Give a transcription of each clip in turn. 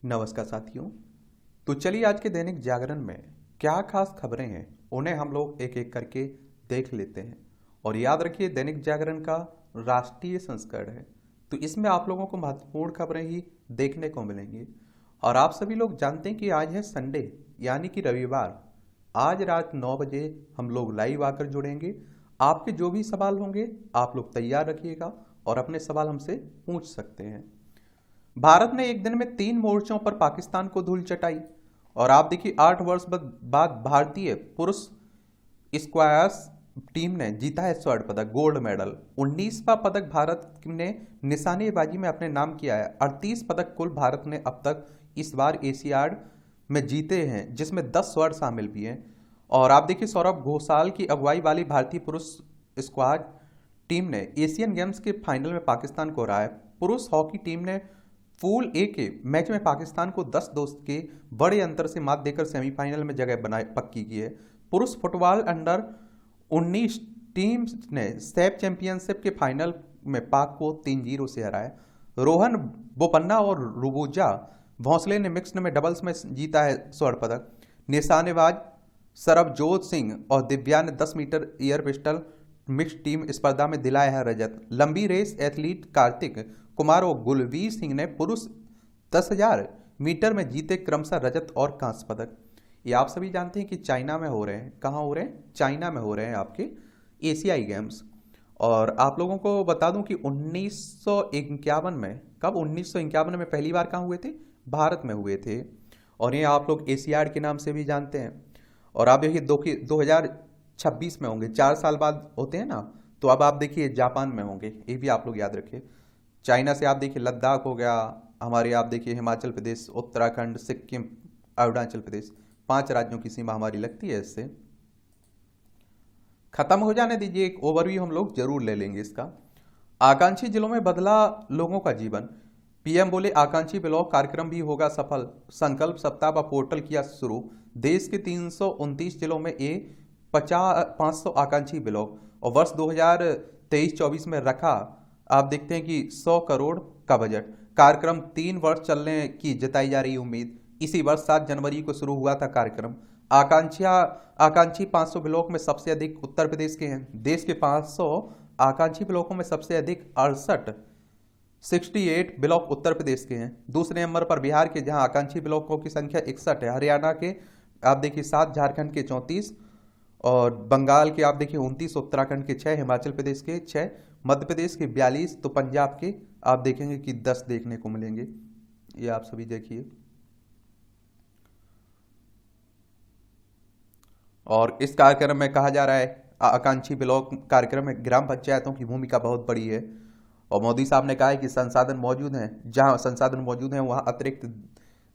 नमस्कार साथियों। तो चलिए आज के दैनिक जागरण में क्या खास खबरें हैं उन्हें हम लोग एक एक करके देख लेते हैं। और याद रखिए दैनिक जागरण का राष्ट्रीय संस्करण है, तो इसमें आप लोगों को महत्वपूर्ण खबरें ही देखने को मिलेंगी। और आप सभी लोग जानते हैं कि आज है संडे यानी कि रविवार। आज रात 9 बजे हम लोग लाइव आकर जुड़ेंगे। आपके जो भी सवाल होंगे आप लोग तैयार रखिएगा और अपने सवाल हमसे पूछ सकते हैं। भारत ने एक दिन में 3 मोर्चों पर पाकिस्तान को धूल चटाई। और आप देखिए 8 वर्ष बाद भारतीय पुरुष स्क्वैश टीम ने जीता है स्वर्ण पदक, गोल्ड मेडल। 19वां पदक भारत ने निशानेबाजी में अपने नाम किया है। 38 पदक कुल भारत ने अब तक इस बार एशियाड में जीते हैं, जिसमें 10 स्वर्ण शामिल भी हैं। और आप देखिए सौरभ घोषाल की अगुवाई वाली भारतीय पुरुष स्क्वाड टीम ने एशियन गेम्स के फाइनल में पाकिस्तान को हराया। पुरुष हॉकी टीम ने पूल ए के मैच में पाकिस्तान को 10-2 के बड़े अंतर से मात देकर सेमीफाइनल में जगह बनाए पक्की की है। पुरुष फुटबॉल अंडर 19 टीम ने सैफ चैंपियनशिप के फाइनल में पाक को 3-0 से हराया। रोहन बोपन्ना और रुबुजा भोंसले ने मिक्स्ड में डबल्स में जीता है स्वर्ण पदक। निशानेबाज सरबजोत सिंह और दिव्या ने 10 metre air pistol mixed team स्पर्धा में दिलाया है रजत। लंबी रेस एथलीट कार्तिक कुमार और गुलवीर सिंह ने पुरुष 10,000 मीटर में जीते क्रमशः रजत और कांस्य पदक। ये आप सभी जानते हैं कि चाइना में हो रहे हैं। कहाँ हो रहे हैं? चाइना में हो रहे हैं आपके एशियाई गेम्स। और आप लोगों को बता दूं कि 1951 में, कब 1951 में पहली बार कहाँ हुए थे? भारत में हुए थे। और ये आप लोग एशियाड के नाम से भी जानते हैं। और आप देखिए 2026 में होंगे, 4 साल बाद होते हैं ना, तो अब आप देखिए जापान में होंगे। ये भी आप लोग याद रखिए। चाइना से आप देखिए लद्दाख हो गया, हमारे आप देखिए हिमाचल प्रदेश, उत्तराखंड, सिक्किम, अरुणाचल प्रदेश, 5 राज्यों की सीमा हमारी लगती है। इससे खत्म हो जाने दीजिए, एक ओवरव्यू हम लोग जरूर ले लेंगे इसका। आकांक्षी जिलों में बदला लोगों का जीवन। पीएम बोले आकांक्षी ब्लॉक कार्यक्रम भी होगा सफल। संकल्प सप्ताह व पोर्टल किया शुरू। देश के 329 जिलों में 500 आकांक्षी ब्लॉक। और वर्ष 2023-24 में रखा आप देखते हैं कि 100 करोड़ का बजट। कार्यक्रम 3 वर्ष चलने की जताई जा रही उम्मीद। इसी वर्ष 7 जनवरी को शुरू हुआ था कार्यक्रम। आकांक्षी 500 ब्लॉक में सबसे अधिक उत्तर प्रदेश के हैं। देश के 500 आकांक्षी ब्लॉकों में सबसे अधिक 68 ब्लॉक उत्तर प्रदेश के हैं। दूसरे नंबर पर बिहार के, जहां आकांक्षी ब्लॉकों की संख्या 61 है। हरियाणा के आप देखिए 7, झारखंड के 34 और बंगाल के आप देखिए 29, उत्तराखंड के 6, हिमाचल प्रदेश के 6, मध्य प्रदेश के 42, तो पंजाब के आप देखेंगे कि 10 देखने को मिलेंगे। ये आप सभी देखिए। और इस कार्यक्रम में कहा जा रहा है आकांक्षी ब्लॉक कार्यक्रम में ग्राम पंचायतों की भूमिका बहुत बड़ी है। और मोदी साहब ने कहा है कि संसाधन मौजूद हैं, जहां संसाधन मौजूद हैं वहां अतिरिक्त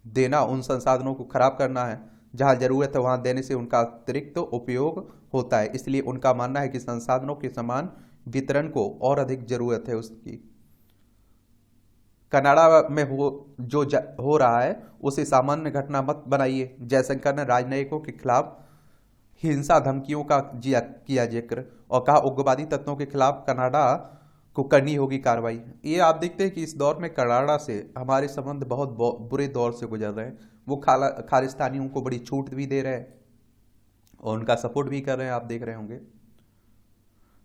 देना, उन संसाधनों को खराब करना है। जहां जरूरत है वहां देने से उनका अतिरिक्त उपयोग होता है। इसलिए उनका मानना है कि संसाधनों के समान वितरण को और अधिक जरूरत है उसकी। कनाडा में हो रहा है उसे सामान्य घटना मत बनाइए। जयशंकर ने राजनयिकों के खिलाफ हिंसा धमकियों का किया जिक्र और कहा उग्रवादी तत्वों के खिलाफ कनाडा को करनी होगी कार्रवाई। ये आप देखते हैं कि इस दौर में कनाडा से हमारे संबंध बहुत बुरे दौर से गुजर रहे हैं। वो खालिस्तानियों को बड़ी छूट भी दे रहे हैं और उनका सपोर्ट भी कर रहे हैं, आप देख रहे होंगे।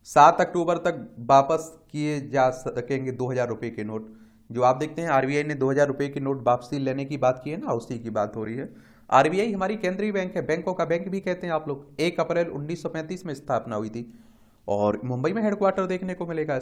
7 अक्टूबर तक वापस किए जा सकेंगे 2000 रुपए के नोट। जो आप देखते हैं आरबीआई ने 2000 रुपए के नोट वापसी लेने की बात की है ना, उसी की बात हो रही है। आरबीआई हमारी केंद्रीय बैंक है, बैंकों का बैंक भी कहते हैं आप लोग। 1 अप्रैल 1935 में स्थापना हुई थी और मुंबई में हेडक्वार्टर देखने को मिलेगा।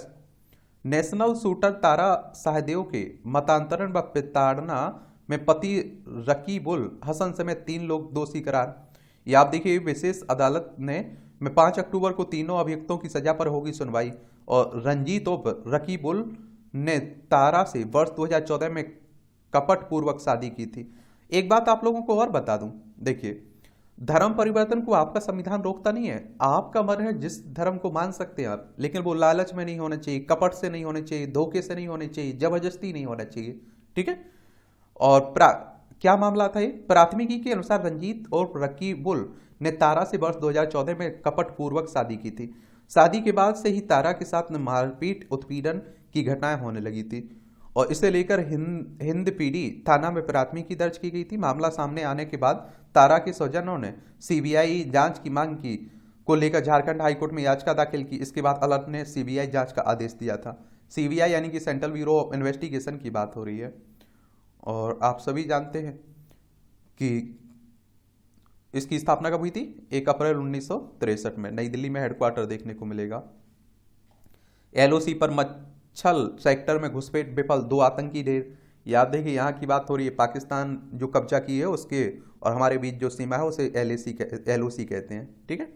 नेशनल शूटर तारा शाहदेव के मतांतरण व प्रताड़ना में पति रकीबुल हसन समेत 3 लोग दोषी करार। ये आप देखिए विशेष अदालत में 5 अक्टूबर को तीनों अभियुक्तों की सजा पर होगी सुनवाई। और रंजीत और रकीबुल ने तारा से वर्ष 2014 में कपट पूर्वक शादी की थी। एक बात आप लोगों को और बता दूं, देखिए धर्म परिवर्तन को आपका संविधान रोकता नहीं है। आपका मन है जिस धर्म को मान सकते हैं आप, लेकिन वो लालच में नहीं होना चाहिए, कपट से नहीं होने चाहिए, धोखे से नहीं होने चाहिए, जबरदस्ती नहीं होना चाहिए। ठीक है। और क्या मामला था ये? प्राथमिकी के अनुसार रंजीत और रकीबुल ने तारा से वर्ष 2014 में कपट पूर्वक शादी की थी। शादी के बाद से ही तारा के साथ मारपीट उत्पीड़न की घटनाएं होने लगी थी। और इसे लेकर हिंद पीढ़ी थाना में प्राथमिकी दर्ज की गई थी। मामला सामने आने के बाद तारा के स्वजनों ने सीबीआई जांच की मांग की को लेकर झारखंड हाईकोर्ट में याचिका दाखिल की। इसके बाद अदालत ने सीबीआई जांच का आदेश दिया था। सीबीआई यानी कि सेंट्रल ब्यूरो ऑफ इन्वेस्टिगेशन की बात हो रही है। और आप सभी जानते हैं कि इसकी स्थापना कब हुई थी? 1 अप्रैल 1963 में नई दिल्ली में हेडक्वार्टर देखने को मिलेगा। एलओसी पर मच्छल सेक्टर में घुसपैठ विफल, 2 आतंकी ढेर। याद है कि यहाँ की बात हो रही है, पाकिस्तान जो कब्जा की है उसके और हमारे बीच जो सीमा है उसे एलओसी कहते हैं। ठीक है।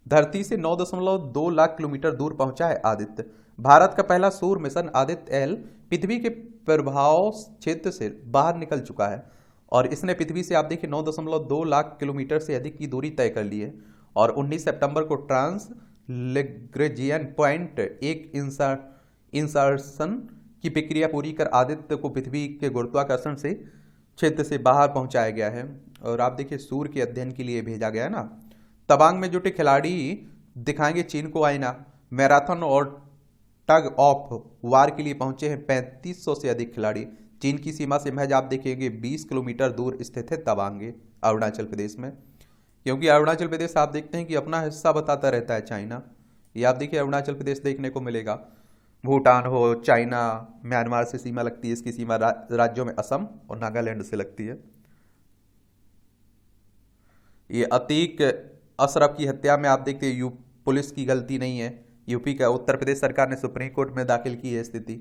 धरती से 9.2 लाख किलोमीटर दूर पहुंचा है आदित्य। भारत का पहला सूर्य मिशन आदित्य एल पृथ्वी के प्रभाव क्षेत्र से बाहर निकल चुका है और इसने पृथ्वी से आप देखिए 9.2 लाख किलोमीटर से अधिक की दूरी तय कर ली है। और 19 सितंबर को ट्रांस लेग्रेजियन पॉइंट एक इंसर्शन की प्रक्रिया पूरी कर आदित्य को पृथ्वी के गुरुत्वाकर्षण से क्षेत्र से बाहर पहुंचाया गया है। और आप देखिए सूर्य के अध्ययन के लिए भेजा गया है ना। तवांग में जुटे खिलाड़ी दिखाएंगे चीन को आईना। मैराथन और टग ऑफ वार के लिए पहुंचे हैं 3500 से अधिक खिलाड़ी। चीन की सीमा से महज आप देखेंगे 20 किलोमीटर दूर स्थित है तवांग, अरुणाचल प्रदेश में। क्योंकि अरुणाचल प्रदेश आप देखते हैं कि अपना हिस्सा बताता रहता है चाइना। ये आप देखिए अरुणाचल प्रदेश देखने को मिलेगा। भूटान हो, चाइना, म्यांमार से सीमा लगती है। इसकी सीमा राज्यों में असम और नागालैंड से लगती है। ये अतीक अशरफ की हत्या में आप देखते हैं पुलिस की गलती नहीं है। यूपी का उत्तर प्रदेश सरकार ने सुप्रीम कोर्ट में दाखिल की है स्थिति।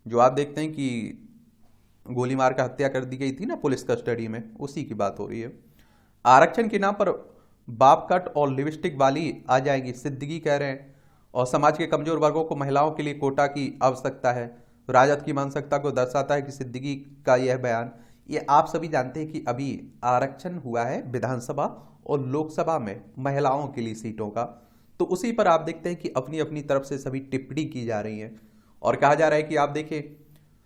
जो आप देखते हैं कि गोली मार कर हत्या कर दी गई थी ना पुलिस कस्टडी में, उसी की बात हो रही है। आरक्षण के नाम पर बाप कट और लिपस्टिक वाली आ जाएगी, सिद्दीकी कह रहे हैं। और समाज के कमजोर वर्गों को महिलाओं के लिए कोटा की आवश्यकता है। राजद की मानसिकता को दर्शाता है कि सिद्दीकी का यह बयान। ये आप सभी जानते हैं कि अभी आरक्षण हुआ है विधानसभा और लोकसभा में महिलाओं के लिए सीटों का, तो उसी पर आप देखते हैं कि अपनी अपनी तरफ से सभी टिप्पणी की जा रही है और कहा जा रहा है कि आप देखिए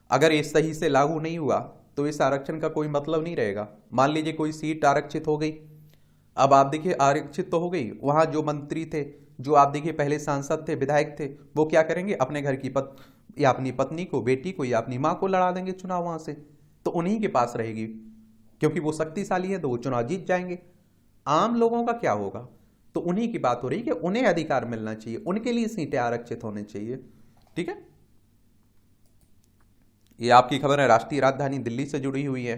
अगर ये सही से लागू नहीं हुआ तो इस आरक्षण का कोई मतलब नहीं रहेगा। मान लीजिए कोई सीट आरक्षित हो गई, अब आप देखिए आरक्षित तो हो गई, वहां जो मंत्री थे, जो आप देखिए पहले सांसद थे, विधायक थे, वो क्या करेंगे? अपने घर की या अपनी पत्नी को, बेटी को या अपनी माँ को लड़ा देंगे चुनाव वहां से, तो उन्हीं के पास रहेगी क्योंकि वो शक्तिशाली है तो वो चुनाव जीत जाएंगे। आम लोगों का क्या होगा? तो उन्हीं की बात हो रही है कि उन्हें अधिकार मिलना चाहिए, उनके लिए सीटें आरक्षित होनी चाहिए। ठीक है। ये आपकी खबर है, राष्ट्रीय राजधानी दिल्ली से जुड़ी हुई है।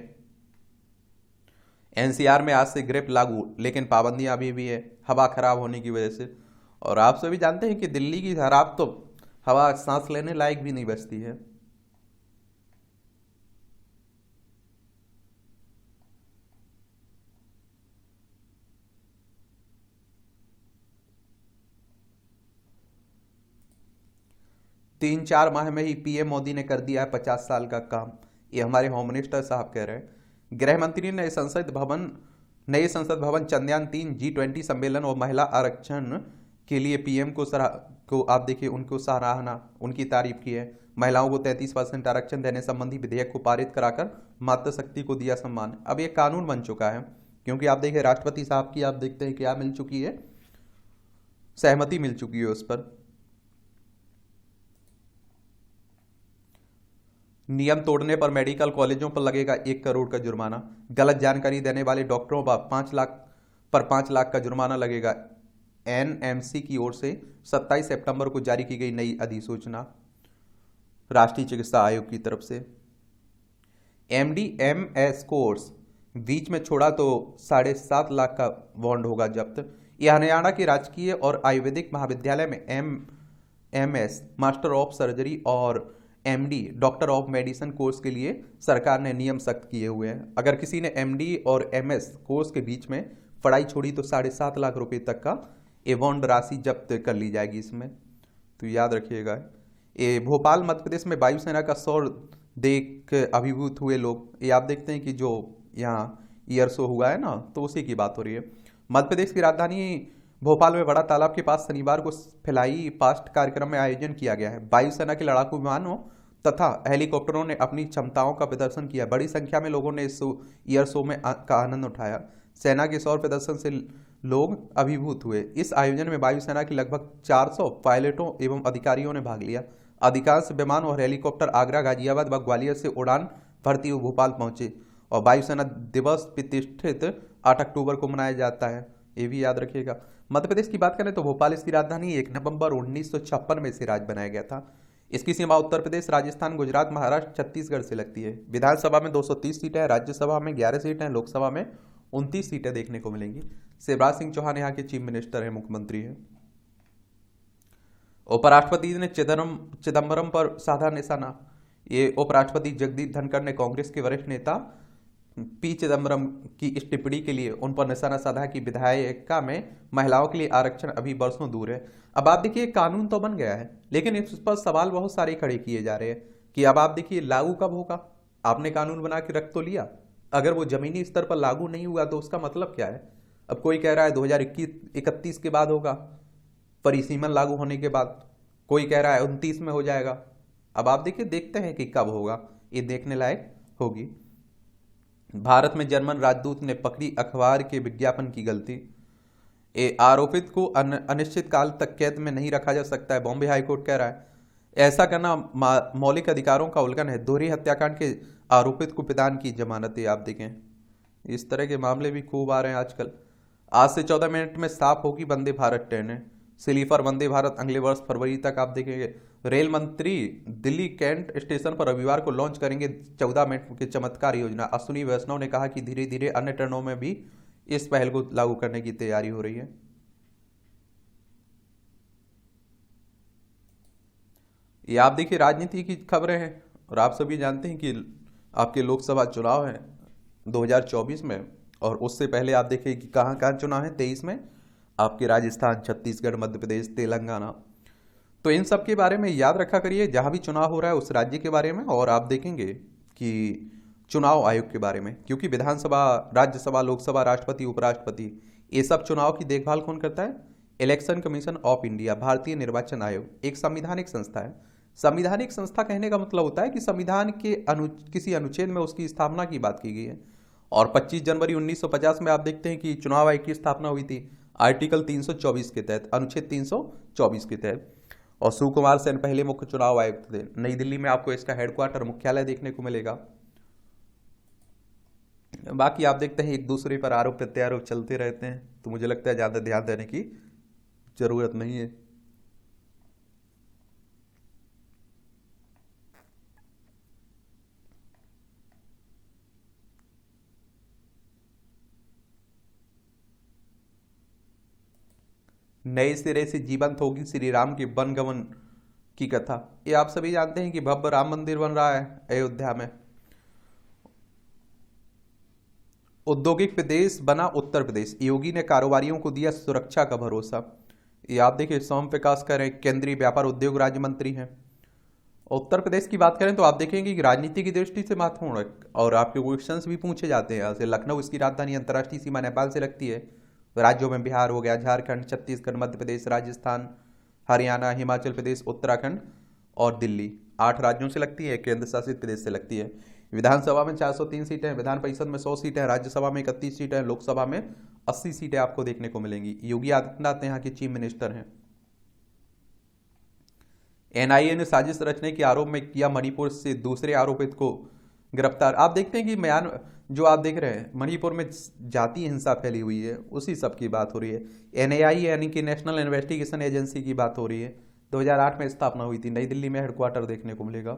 एनसीआर में आज से ग्रेप लागू, लेकिन पाबंदियां अभी भी है हवा खराब होने की वजह से। और आप सभी जानते हैं कि दिल्ली की खराब तो हवा सांस लेने लायक भी नहीं बचती है। तीन चार माह में ही पीएम मोदी ने कर दिया है 50 साल का काम। ये हमारे होम मिनिस्टर साहब कह रहे हैं। गृह मंत्री ने नए संसद भवन चंद्रयान-3 G20 सम्मेलन और महिला आरक्षण के लिए पीएम को आप देखिए उनको सराहना, उनकी तारीफ की है। महिलाओं को 33% आरक्षण देने संबंधी विधेयक को पारित कराकर मातृशक्ति को दिया सम्मान। अब ये कानून बन चुका है क्योंकि आप देखिए राष्ट्रपति साहब की आप देखते हैं क्या मिल चुकी है, सहमति मिल चुकी है उस पर। नियम तोड़ने पर मेडिकल कॉलेजों पर लगेगा 1 करोड़ का जुर्माना। गलत जानकारी देने वाले डॉक्टरों पर 5 लाख का जुर्माना लगेगा। एनएमसी की ओर से 27 सितंबर को जारी की गई नई अधिसूचना, राष्ट्रीय चिकित्सा आयोग की तरफ से। एमडी-एमएस कोर्स बीच में छोड़ा तो 7.5 लाख का बॉन्ड होगा जब्त। यह हरियाणा के राजकीय और आयुर्वेदिक महाविद्यालय में एमएस मास्टर ऑफ सर्जरी और MD doctor of medicine course के लिए सरकार ने नियम सख्त किए हुए हैं। अगर किसी ने एमडी और एमएस कोर्स के बीच में पढ़ाई छोड़ी तो 7.5 लाख रुपए तक का बॉन्ड राशि जब्त कर ली जाएगी इसमें, तो याद रखिएगा। ये भोपाल मध्य प्रदेश में वायुसेना का शौर्य देख अभिभूत हुए लोग। ये आप देखते हैं कि जो यहाँ ईयर शो हुआ है ना, तो उसी की बात हो रही है। मध्य प्रदेश की राजधानी भोपाल में बड़ा तालाब के पास शनिवार को फ्लाई पास्ट कार्यक्रम में आयोजन किया गया है। वायुसेना के लड़ाकू विमानों तथा हेलीकॉप्टरों ने अपनी क्षमताओं का प्रदर्शन किया। बड़ी संख्या में लोगों ने इस ईयर शो में का आनंद उठाया। सेना के सौर प्रदर्शन से लोग अभिभूत हुए। इस आयोजन में वायुसेना के लगभग 400 पायलटों एवं अधिकारियों ने भाग लिया। अधिकांश विमान और हेलीकॉप्टर आगरा, गाजियाबाद व ग्वालियर से उड़ान भरती हुए भोपाल पहुंचे और वायुसेना दिवस प्रतिष्ठित 8 अक्टूबर को मनाया जाता है, ये भी याद रखिएगा। मध्य प्रदेश की बात करें तो भोपाल इसकी राजधानी 1 नवंबर 1956 में इसे राज्य बनाया गया था। इसकी सीमा उत्तर प्रदेश, राजस्थान, गुजरात, महाराष्ट्र, छत्तीसगढ़ से लगती है। विधानसभा में 230 सीटें हैं, राज्यसभा में 11 सीटें हैं, लोकसभा में 29 सीटें देखने को मिलेंगी। शिवराज सिंह चौहान यहाँ के चीफ मिनिस्टर हैं, मुख्यमंत्री हैं। उपराष्ट्रपति ने चिदम्बरम पर साधा निशाना। ये उपराष्ट्रपति जगदीप धनखड़ ने कांग्रेस के वरिष्ठ नेता पी चिदम्बरम की इस टिप्पणी के लिए उन पर निशाना साधा कि विधायिका में महिलाओं के लिए आरक्षण अभी बरसों दूर है। अब आप देखिए कानून तो बन गया है, लेकिन इस पर सवाल बहुत सारे खड़े किए जा रहे हैं कि अब आप देखिए लागू कब होगा। आपने कानून बना के रख तो लिया, अगर वो जमीनी स्तर पर लागू नहीं हुआ तो उसका मतलब क्या है। अब कोई कह रहा है 2021-31 के बाद होगा, परिसीमन लागू होने के बाद, कोई कह रहा है 29 में हो जाएगा। अब आप देखिए, देखते हैं कि कब होगा, ये देखने लायक होगी। भारत में जर्मन राजदूत ने पकड़ी अखबार के विज्ञापन की गलती। आरोपित को अनिश्चित काल तक कैद में नहीं रखा जा सकता है, बॉम्बे हाईकोर्ट कह रहा है। ऐसा करना मौलिक अधिकारों का उल्लंघन है। दोहरी हत्याकांड के आरोपित को प्रदान की जमानत है। आप देखें, इस तरह के मामले भी खूब आ रहे हैं आजकल। आज से 14 मिनट में साफ होगी वंदे भारत ट्रेनें। स्लीपर वंदे भारत अगले वर्ष फरवरी तक आप देखेंगे। रेल मंत्री दिल्ली कैंट स्टेशन पर रविवार को लॉन्च करेंगे 14 मिनट की चमत्कार योजना। अश्विनी वैष्णव ने कहा कि धीरे धीरे अन्य ट्रेनों में भी इस पहल को लागू करने की तैयारी हो रही है। ये आप देखिए राजनीति की खबरें हैं, और आप सभी जानते हैं कि आपके लोकसभा चुनाव हैं 2024 में, और उससे पहले आप देखिए कि कहाँ कहाँ चुनाव है 23 में, आपके राजस्थान, छत्तीसगढ़, मध्य प्रदेश, तेलंगाना। तो इन सब के बारे में याद रखा करिए जहाँ भी चुनाव हो रहा है उस राज्य के बारे में। और आप देखेंगे कि चुनाव आयोग के बारे में, क्योंकि विधानसभा, राज्यसभा, लोकसभा, राष्ट्रपति, उपराष्ट्रपति, ये सब चुनाव की देखभाल कौन करता है? इलेक्शन कमीशन ऑफ इंडिया, भारतीय निर्वाचन आयोग एक संवैधानिक संस्था है। संवैधानिक संस्था कहने का मतलब होता है कि संविधान के किसी अनुच्छेद में उसकी स्थापना की बात की गई है। और 25 जनवरी 1950 में आप देखते हैं कि चुनाव आयोग की स्थापना हुई थी आर्टिकल 324 के तहत, अनुच्छेद 324 के तहत। और सुकुमार सेन पहले मुख्य चुनाव आयुक्त थे। नई दिल्ली में आपको इसका हेडक्वार्टर, मुख्यालय देखने को मिलेगा। बाकी आप देखते हैं एक दूसरे पर आरोप प्रत्यारोप चलते रहते हैं, तो मुझे लगता है ज़्यादा ध्यान देने की जरूरत नहीं है। नए सिरे से जीवंत होगी श्री राम के वनगमन की कथा। ये आप सभी जानते हैं कि भव्य राम मंदिर बन रहा है अयोध्या में। औद्योगिक प्रदेश बना उत्तर प्रदेश, योगी ने कारोबारियों को दिया सुरक्षा का भरोसा। ये आप देखिए सोम प्रकाश करें केंद्रीय व्यापार उद्योग राज्य मंत्री हैं। उत्तर प्रदेश की बात करें तो आप देखेंगे कि राजनीति की दृष्टि से महत्वपूर्ण है, और आपके क्वेश्चंस भी पूछे जाते हैं यहाँ से। लखनऊ इसकी राजधानी, अंतर्राष्ट्रीय सीमा नेपाल से लगती है। राज्यों में बिहार हो गया, झारखंड, छत्तीसगढ़, मध्य प्रदेश, राजस्थान, हरियाणा, हिमाचल प्रदेश, उत्तराखंड और दिल्ली, 8 राज्यों से लगती है, केंद्र शासित प्रदेश से लगती है। विधानसभा में 403 सीटें हैं, विधान परिषद में 100 सीटें हैं, राज्यसभा में 31 सीटें हैं, लोकसभा में 80 सीटें आपको देखने को मिलेंगी। योगी आदित्यनाथ यहाँ के चीफ मिनिस्टर हैं। एनआईए ने साजिश रचने के आरोप में किया मणिपुर से दूसरे आरोपित को गिरफ्तार। आप देखते हैं कि जो आप देख रहे हैं मणिपुर में जातीय हिंसा फैली हुई है, उसी सब की बात हो रही है। एनआईए यानी कि नेशनल इन्वेस्टिगेशन एजेंसी की बात हो रही है। 2008 में स्थापना हुई थी, नई दिल्ली में हेडक्वार्टर देखने को मिलेगा।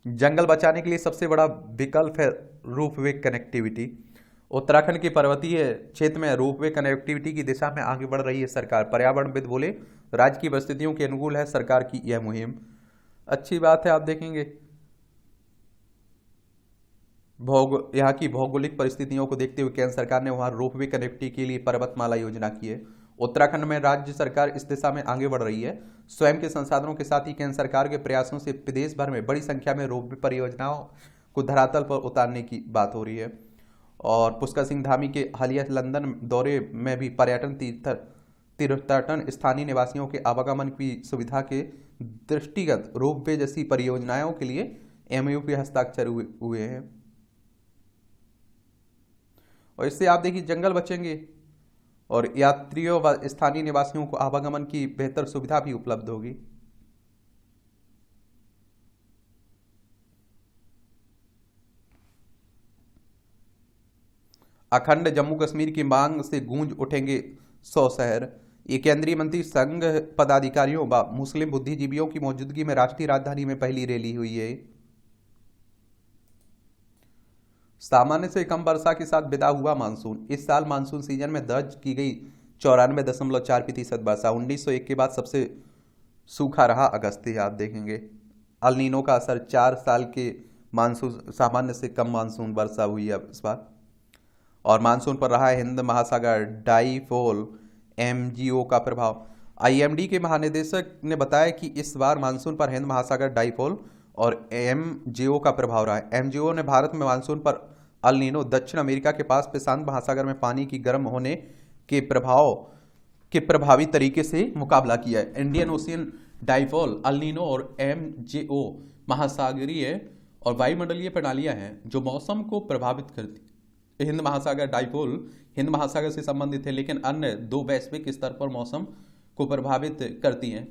जंगल बचाने के लिए सबसे बड़ा विकल्प है रोपवे कनेक्टिविटी। उत्तराखंड के पर्वतीय क्षेत्र में रोपवे कनेक्टिविटी की दिशा में आगे बढ़ रही है सरकार। पर्यावरणविद बोले राज्य की परिस्थितियों के अनुकूल है सरकार की यह मुहिम। अच्छी बात है। आप देखेंगे यहाँ की भौगोलिक परिस्थितियों को देखते हुए केंद्र सरकार ने वहां रोपवे कनेक्टिविटी के लिए पर्वतमाला योजना की है। उत्तराखंड में राज्य सरकार इस दिशा में आगे बढ़ रही है। स्वयं के संसाधनों के साथ ही केंद्र सरकार के प्रयासों से प्रदेश भर में बड़ी संख्या में रोपवे परियोजनाओं को धरातल पर उतारने की बात हो रही है। और पुष्कर सिंह धामी के हालिया लंदन दौरे में भी पर्यटन तीर्थाटन स्थानीय निवासियों के आवागमन की सुविधा के दृष्टिगत रोपवे जैसी परियोजनाओं के लिए एमओयू पे हस्ताक्षर हुए हैं। और इससे आप देखिए जंगल बचेंगे, और यात्रियों व स्थानीय निवासियों को आवागमन की बेहतर सुविधा भी उपलब्ध होगी। अखंड जम्मू कश्मीर की मांग से गूंज उठेंगे 100 शहर। ये केंद्रीय मंत्री संघ पदाधिकारियों व मुस्लिम बुद्धिजीवियों की मौजूदगी में राष्ट्रीय राजधानी में पहली रैली हुई है। सामान्य से कम वर्षा के साथ विदा हुआ मानसून। इस साल मानसून सीजन में दर्ज की गई 94.4% वर्षा। 1901 के बाद सबसे सूखा रहा अगस्त। आप देखेंगे अल नीनो का असर, 4 साल के मानसून सामान्य से कम मानसून वर्षा हुई है इस बार। और मानसून पर रहा है हिंद महासागर डाइपोल एमजीओ का प्रभाव। आईएमडी के महानिदेशक ने बताया कि इस बार मानसून पर हिंद महासागर डाइपोल और एमजीओ का प्रभाव रहा है। एमजीओ ने भारत में मानसून पर अल नीनो, दक्षिण अमेरिका के पास प्रशांत महासागर में पानी की गर्म होने के प्रभाव के प्रभावी तरीके से मुकाबला किया है। Indian ocean dipole, El Nino और एमजीओ महासागरीय और वायुमंडलीय प्रणालियां हैं जो मौसम को प्रभावित करती। हिंद महासागर डाइपोल हिंद महासागर से संबंधित है, लेकिन अन्य 2 वैश्विक स्तर पर मौसम को प्रभावित करती हैं।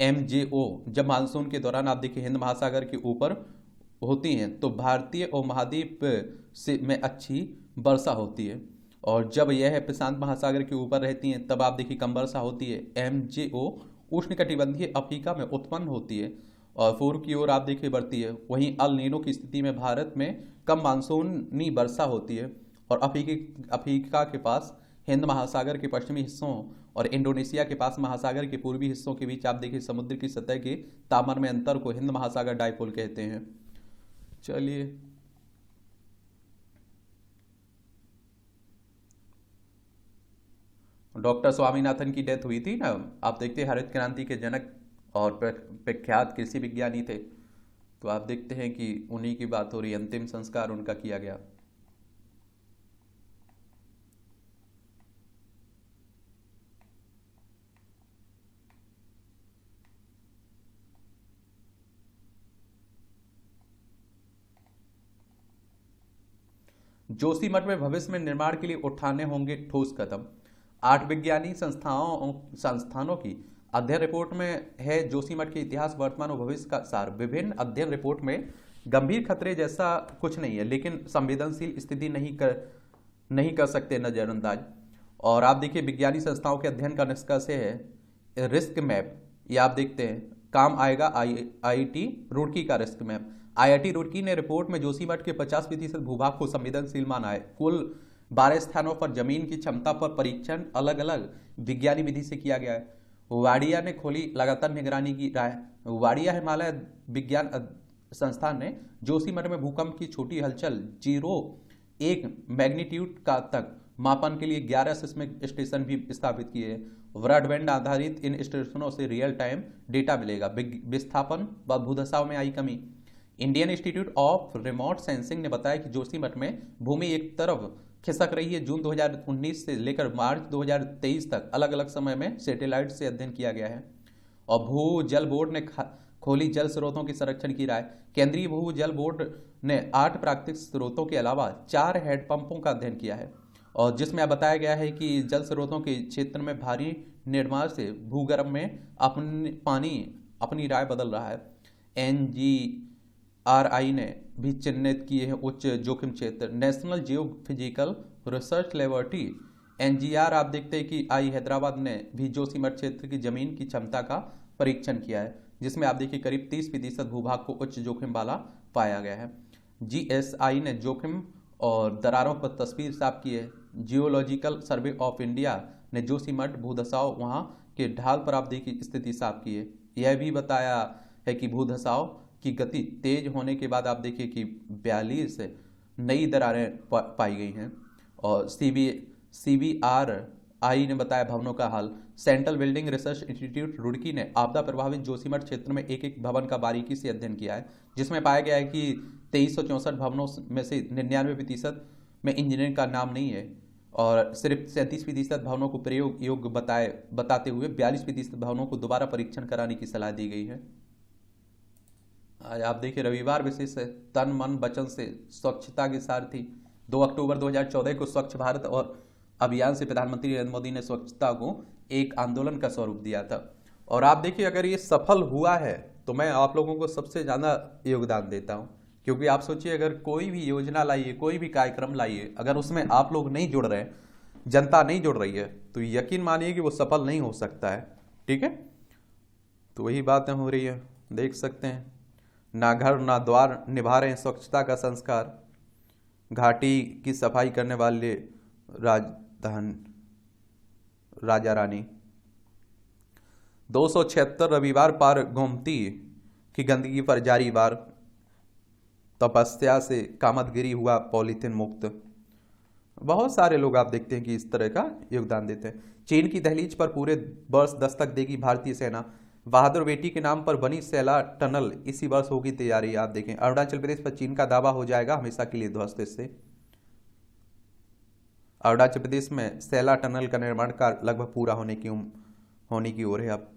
एमजेओ जब मानसून के दौरान आप देखिए हिंद महासागर के ऊपर होती हैं तो भारतीय उपमहाद्वीप से में अच्छी वर्षा होती है, और जब यह प्रशांत महासागर के ऊपर रहती हैं तब आप देखिए कम वर्षा होती है। एमजेओ उष्णकटिबंधीय अफ्रीका में उत्पन्न होती है और पूर्व की ओर आप देखिए बढ़ती है। वहीं अल नीनो की स्थिति में भारत में कम मानसूनी वर्षा होती है और अफ्रीका के पास हिंद महासागर के पश्चिमी हिस्सों और इंडोनेशिया के पास महासागर के पूर्वी हिस्सों के बीच आप देखिए समुद्र की सतह के तापमान में अंतर को हिंद महासागर डाइपोल कहते हैं। चलिए डॉक्टर स्वामीनाथन की डेथ हुई थी ना, आप देखते हैं हरित क्रांति के जनक और प्रख्यात कृषि विज्ञानी थे, तो आप देखते हैं कि उन्हीं की बात हो रही। अंतिम संस्कार उनका किया गया। जोशीमठ में भविष्य में निर्माण के लिए उठाने होंगे ठोस कदम। 8 वैज्ञानिक संस्थानों की अध्ययन रिपोर्ट में है जोशीमठ के इतिहास, वर्तमान और भविष्य का सार। विभिन्न अध्ययन रिपोर्ट में गंभीर खतरे जैसा कुछ नहीं है, लेकिन संवेदनशील स्थिति नहीं कर सकते नजरअंदाज। और आप देखिए विज्ञानिक संस्थाओं के अध्ययन का निष्कर्ष है रिस्क मैप, ये आप देखते हैं काम आएगा आईआईटी रुड़की का रिस्क मैप। आईआईटी रुड़की ने रिपोर्ट में जोशीमठ के 50% भूभाग को संवेदनशील माना है। कुल 12 स्थानों पर जमीन की क्षमता पर परीक्षण अलग अलग विज्ञानी विधि से किया गया है। वाडिया ने खोली लगातार निगरानी की राह। वाडिया हिमालय विज्ञान संस्थान ने जोशीमठ में भूकंप की छोटी हलचल 0.1 मैग्नीट्यूड का तक मापन के लिए 11 सिस्मिक स्टेशन भी स्थापित किए हैं। ब्रॉडबैंड आधारित इन स्टेशनों से रियल टाइम डेटा मिलेगा। विस्थापन व भूदशाओं में आई कमी। Indian institute of remote sensing ने बताया कि जोशीमठ में भूमि एक तरफ खिसक रही है। जून 2019 से लेकर मार्च 2023 तक अलग अलग समय में सैटेलाइट से अध्ययन किया गया है। और भू जल बोर्ड ने खोली जल स्रोतों के संरक्षण की राय। केंद्रीय भू जल बोर्ड ने 8 प्राकृतिक स्रोतों के अलावा 4 हैंडपंपों का अध्ययन किया है, और जिसमें बताया गया है कि जल स्रोतों के क्षेत्र में भारी निर्माण से भूगर्भ में पानी अपनी राय बदल रहा है। NGRI ने भी चिन्हित किए हैं उच्च जोखिम क्षेत्र। National geophysical research laboratory NGR आप देखते हैं कि हैदराबाद ने भी जोशीमठ क्षेत्र की जमीन की क्षमता का परीक्षण किया है, जिसमें आप देखिए करीब 30% भूभाग को उच्च जोखिम वाला पाया गया है। GSI ने जोखिम और दरारों पर तस्वीर साफ की है। जियोलॉजिकल सर्वे ऑफ इंडिया ने जोशीमठ भूधसाव वहाँ के ढाल पर आप देखिए स्थिति साफ की है। यह भी बताया है कि भूधसाव की गति तेज होने के बाद आप देखिए कि 42 नई दरारें पाई गई हैं। और CBRI ने बताया भवनों का हाल। Central building research institute Roorkee ने आपदा प्रभावित जोशीमठ क्षेत्र में एक एक भवन का बारीकी से अध्ययन किया है, जिसमें पाया गया है कि 2364 भवनों में से 99% में इंजीनियरिंग का नाम नहीं है, और सिर्फ 37% भवनों को प्रयोग योग्य बताते हुए 42% भवनों को दोबारा परीक्षण कराने की सलाह दी गई है। आज आप देखिए रविवार विशेष है, तन मन वचन से स्वच्छता के सारथी। 2 अक्टूबर 2014 को स्वच्छ भारत और अभियान से प्रधानमंत्री नरेंद्र मोदी ने स्वच्छता को एक आंदोलन का स्वरूप दिया था। और आप देखिए, अगर ये सफल हुआ है तो मैं आप लोगों को सबसे ज़्यादा योगदान देता हूँ, क्योंकि आप सोचिए, अगर कोई भी योजना लाइए, कोई भी कार्यक्रम लाइए, अगर उसमें आप लोग नहीं जुड़ रहे हैं, जनता नहीं जुड़ रही है, तो यकीन मानिए कि वो सफल नहीं हो सकता है। ठीक है, तो वही बातें हो रही है, देख सकते हैं। ना घर ना द्वार निभा रहे हैं स्वच्छता का संस्कार, घाटी की सफाई करने वाले राजधान राजा रानी। 276 रविवार पार गोमती की गंदगी पर जारी वार, तपस्या से कामतगिरी हुआ पॉलीथिन मुक्त। बहुत सारे लोग आप देखते हैं कि इस तरह का योगदान देते हैं। चीन की दहलीज पर पूरे वर्ष दस्तक देगी भारतीय सेना, बहादुर बेटी के नाम पर बनी सैला टनल इसी वर्ष होगी तैयारी। आप देखें, अरुणाचल प्रदेश पर चीन का दावा हो जाएगा हमेशा के लिए ध्वस्त। इससे अरुणाचल प्रदेश में सैला टनल का निर्माण कार्य लगभग पूरा होने की ओर है। अब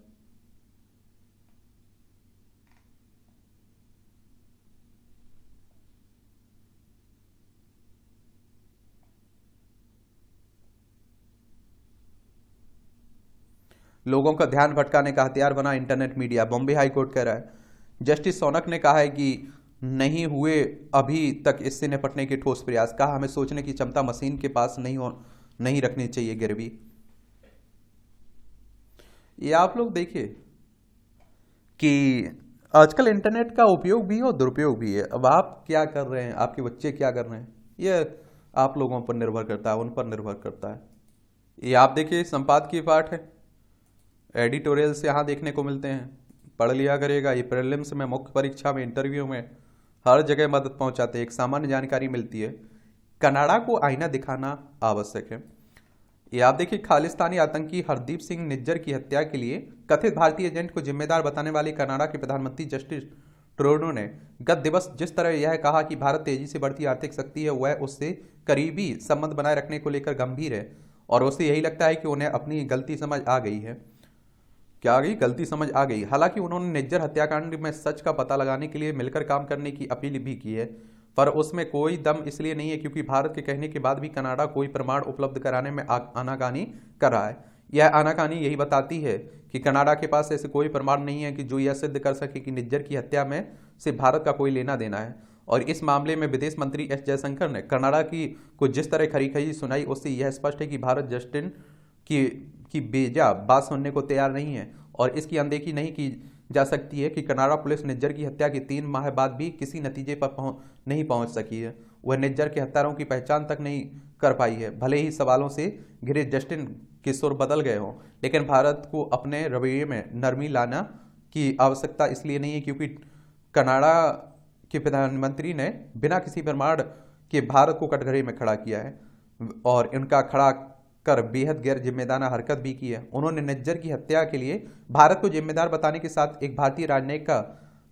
लोगों का ध्यान भटकाने का हथियार बना internet media, Bombay high court कह रहा है। जस्टिस सोनक ने कहा है कि नहीं हुए अभी तक इससे निपटने के ठोस प्रयास, कहा हमें सोचने की क्षमता मशीन के पास नहीं रखनी चाहिए गिरवी। ये आप लोग देखिए कि आजकल इंटरनेट का उपयोग भी है और दुरुपयोग भी है। अब आप क्या कर रहे हैं, आपके बच्चे क्या कर रहे हैं, ये आप लोगों पर निर्भर करता है, उन पर निर्भर करता है। ये आप देखिए, संपादकीय पाठ है, एडिटोरियल से यहाँ देखने को मिलते हैं, पढ़ लिया करेगा। ये प्रीलिम्स में, मुख्य परीक्षा में, इंटरव्यू में, हर जगह मदद पहुंचाते हैं, एक सामान्य जानकारी मिलती है। कनाडा को आईना दिखाना आवश्यक है। ये आप देखिए, खालिस्तानी आतंकी हरदीप सिंह निज्जर की हत्या के लिए कथित भारतीय एजेंट को जिम्मेदार बताने वाले कनाडा के प्रधानमंत्री जस्टिन ट्रूडो ने गत दिवस जिस तरह यह कहा कि भारत तेजी से बढ़ती आर्थिक शक्ति है, वह उससे करीबी संबंध बनाए रखने को लेकर गंभीर है और उसे यही लगता है कि उन्हें अपनी गलती समझ आ गई है। क्या आ गई? गलती समझ आ गई। हालांकि उन्होंने निज्जर हत्याकांड में सच का पता लगाने के लिए मिलकर काम करने की अपील भी की है, पर उसमें कोई दम इसलिए नहीं है क्योंकि भारत के कहने के बाद भी कनाडा कोई प्रमाण उपलब्ध कराने में आनाकानी कर रहा है। यह आनाकानी यही बताती है कि कनाडा के पास ऐसे कोई प्रमाण नहीं है कि जो यह सिद्ध कर सके कि निज्जर की हत्या में से भारत का कोई लेना देना है। और इस मामले में विदेश मंत्री एस जयशंकर ने कनाडा की को जिस तरह खरी सुनाई, उससे यह स्पष्ट है कि भारत जस्टिन की बेजा बात सुनने को तैयार नहीं है और इसकी अनदेखी नहीं की जा सकती है कि कनाडा पुलिस निज्जर की हत्या के 3 माह बाद भी किसी नतीजे पर नहीं पहुंच सकी है। वह निज्जर के हत्यारों की पहचान तक नहीं कर पाई है। भले ही सवालों से घिरे जस्टिन के सुर बदल गए हों, लेकिन भारत को अपने रवैये में नरमी लाना की आवश्यकता इसलिए नहीं है क्योंकि कनाडा के प्रधानमंत्री ने बिना किसी प्रमाण के भारत को कटघरे में खड़ा किया है और इनका खड़ा कर बेहद गैर जिम्मेदाराना हरकत भी की है। उन्होंने निज्जर की हत्या के लिए भारत को जिम्मेदार बताने के साथ एक भारतीय राजनयिक का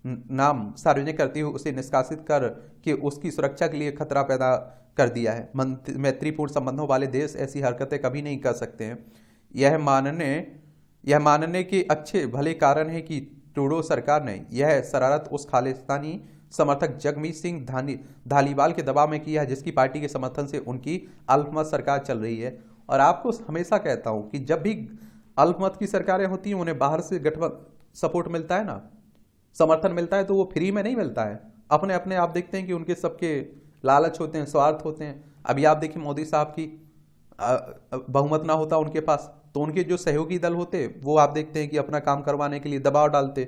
नाम सार्वजनिक करते हुए उसे निष्कासित कर के उसकी सुरक्षा के लिए खतरा पैदा कर दिया है। मैत्रीपूर्ण संबंधों वाले देश ऐसी हरकतें कभी नहीं कर सकते हैं। यह मानने के अच्छे भले कारण है कि ट्रूडो सरकार ने यह शरारत उस खालिस्तानी समर्थक जगमीत सिंह धालीवाल के दबाव में किया है जिसकी पार्टी के समर्थन से उनकी अल्पमत सरकार चल रही है। और आपको हमेशा कहता हूं कि जब भी अल्पमत की सरकारें होती हैं उन्हें बाहर से सपोर्ट मिलता है ना, समर्थन मिलता है, तो वो फ्री में नहीं मिलता है। अपने अपने आप देखते हैं कि उनके सबके लालच होते हैं, स्वार्थ होते हैं। अभी आप देखिए, मोदी साहब की बहुमत ना होता उनके पास, तो उनके जो सहयोगी दल होते वो आप देखते हैं कि अपना काम करवाने के लिए दबाव डालते,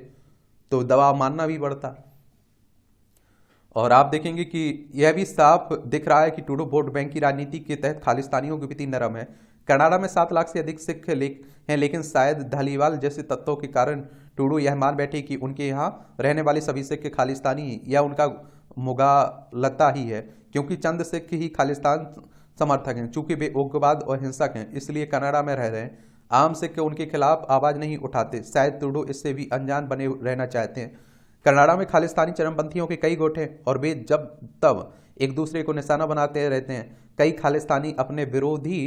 तो दबाव मानना भी पड़ता। और आप देखेंगे कि यह भी साफ दिख रहा है कि ट्रूडो वोट बैंक की राजनीति के तहत खालिस्तानियों के प्रति नरम है। कनाडा में 7 लाख से अधिक सिख हैं, लेकिन शायद धालीवाल जैसे तत्वों के कारण ट्रूडो यह मान बैठे कि उनके यहाँ रहने वाले सभी सिख खालिस्तानी या उनका मुगालता ही है, क्योंकि चंद सिख ही खालिस्तान समर्थक हैं। चूंकि वे उग्रवाद और हिंसक हैं, इसलिए कनाडा में रह रहे हैं। आम सिख उनके खिलाफ आवाज नहीं उठाते। शायद ट्रूडो इससे भी अनजान बने रहना चाहते हैं। कनाडा में खालिस्तानी चरमपंथियों के कई गुट हैं और वे जब तब एक दूसरे को निशाना बनाते रहते हैं। कई खालिस्तानी अपने विरोधी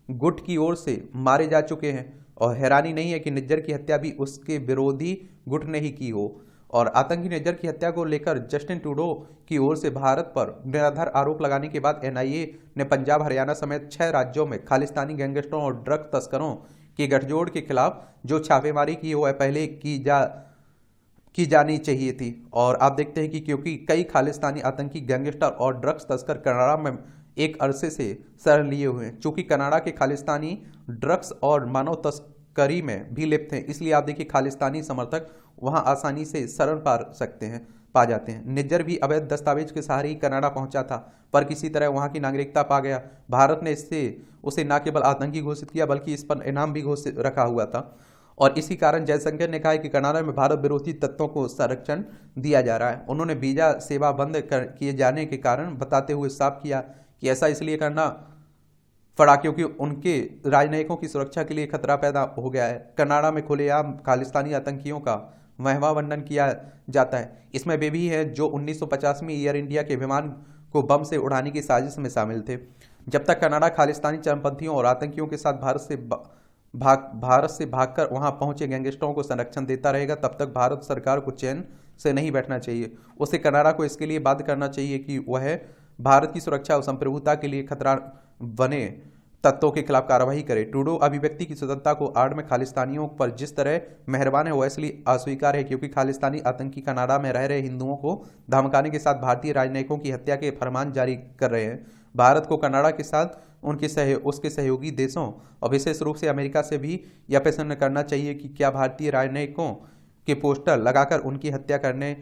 गुट की ओर से मारे जा चुके हैं और हैरानी नहीं है कि निज्जर की हत्या भी उसके विरोधी गुट ने ही की हो। और आतंकी निज्जर की हत्या को लेकर जस्टिन ट्रूडो की ओर से भारत पर निराधार आरोप लगाने के बाद एनआईए ने पंजाब, हरियाणा समेत 6 राज्यों में खालिस्तानी गैंगस्टरों और ड्रग तस्करों के गठजोड़ के खिलाफ जो छापेमारी की वह पहले की जानी चाहिए थी। और आप देखते हैं कि क्योंकि कई खालिस्तानी आतंकी गैंगस्टर और ड्रग्स तस्कर कनाडा में एक अरसे से शरण लिए हुए हैं। चूंकि कनाडा के खालिस्तानी ड्रग्स और मानव तस्करी में भी लिप्त हैं, इसलिए आप देखिए खालिस्तानी समर्थक वहां आसानी से शरण पा जाते हैं। निज्जर भी अवैध दस्तावेज के सहारे ही कनाडा पहुंचा था, पर किसी तरह वहां की नागरिकता पा गया। भारत ने उसे न केवल आतंकी घोषित किया बल्कि इस पर इनाम भी घोषित रखा हुआ था। और इसी कारण जयशंकर ने कहा कि कनाडा में भारत विरोधी तत्वों को संरक्षण दिया जा रहा है। उन्होंने वीजा सेवा बंद किए जाने के कारण बताते हुए साफ किया कि ऐसा इसलिए करना पड़ा क्योंकि उनके राजनयिकों की सुरक्षा के लिए खतरा पैदा हो गया है। कनाडा में खुलेआम खालिस्तानी आतंकियों का महिमा वर्णन किया जाता है। इसमें वे भी हैं जो 1950 में एयर इंडिया के विमान को बम से उड़ाने की साजिश में शामिल थे। जब तक कनाडा खालिस्तानी चरमपंथियों और आतंकियों के साथ भारत से भागकर वहां पहुंचे गैंगस्टरों को संरक्षण देता रहेगा, तब तक भारत सरकार को चैन से नहीं बैठना चाहिए। उसे कनाडा को इसके लिए बाध्य करना चाहिए कि वह भारत की सुरक्षा और संप्रभुता के लिए खतरा बने तत्वों के खिलाफ कार्रवाई करे। ट्रूडो अभिव्यक्ति की स्वतंत्रता को आड़ में खालिस्तानियों पर जिस तरह मेहरबान है वह इसलिए अस्वीकार है क्योंकि खालिस्तानी आतंकी कनाडा में रह रहे हिंदुओं को धमकाने के साथ भारतीय राजनयिकों की हत्या के फरमान जारी कर रहे हैं। भारत को कनाडा के साथ उसके सहयोगी देशों और विशेष रूप से अमेरिका से भी यह प्रश्न करना चाहिए कि क्या भारतीय राजनयिकों के पोस्टर लगाकर उनकी हत्या करने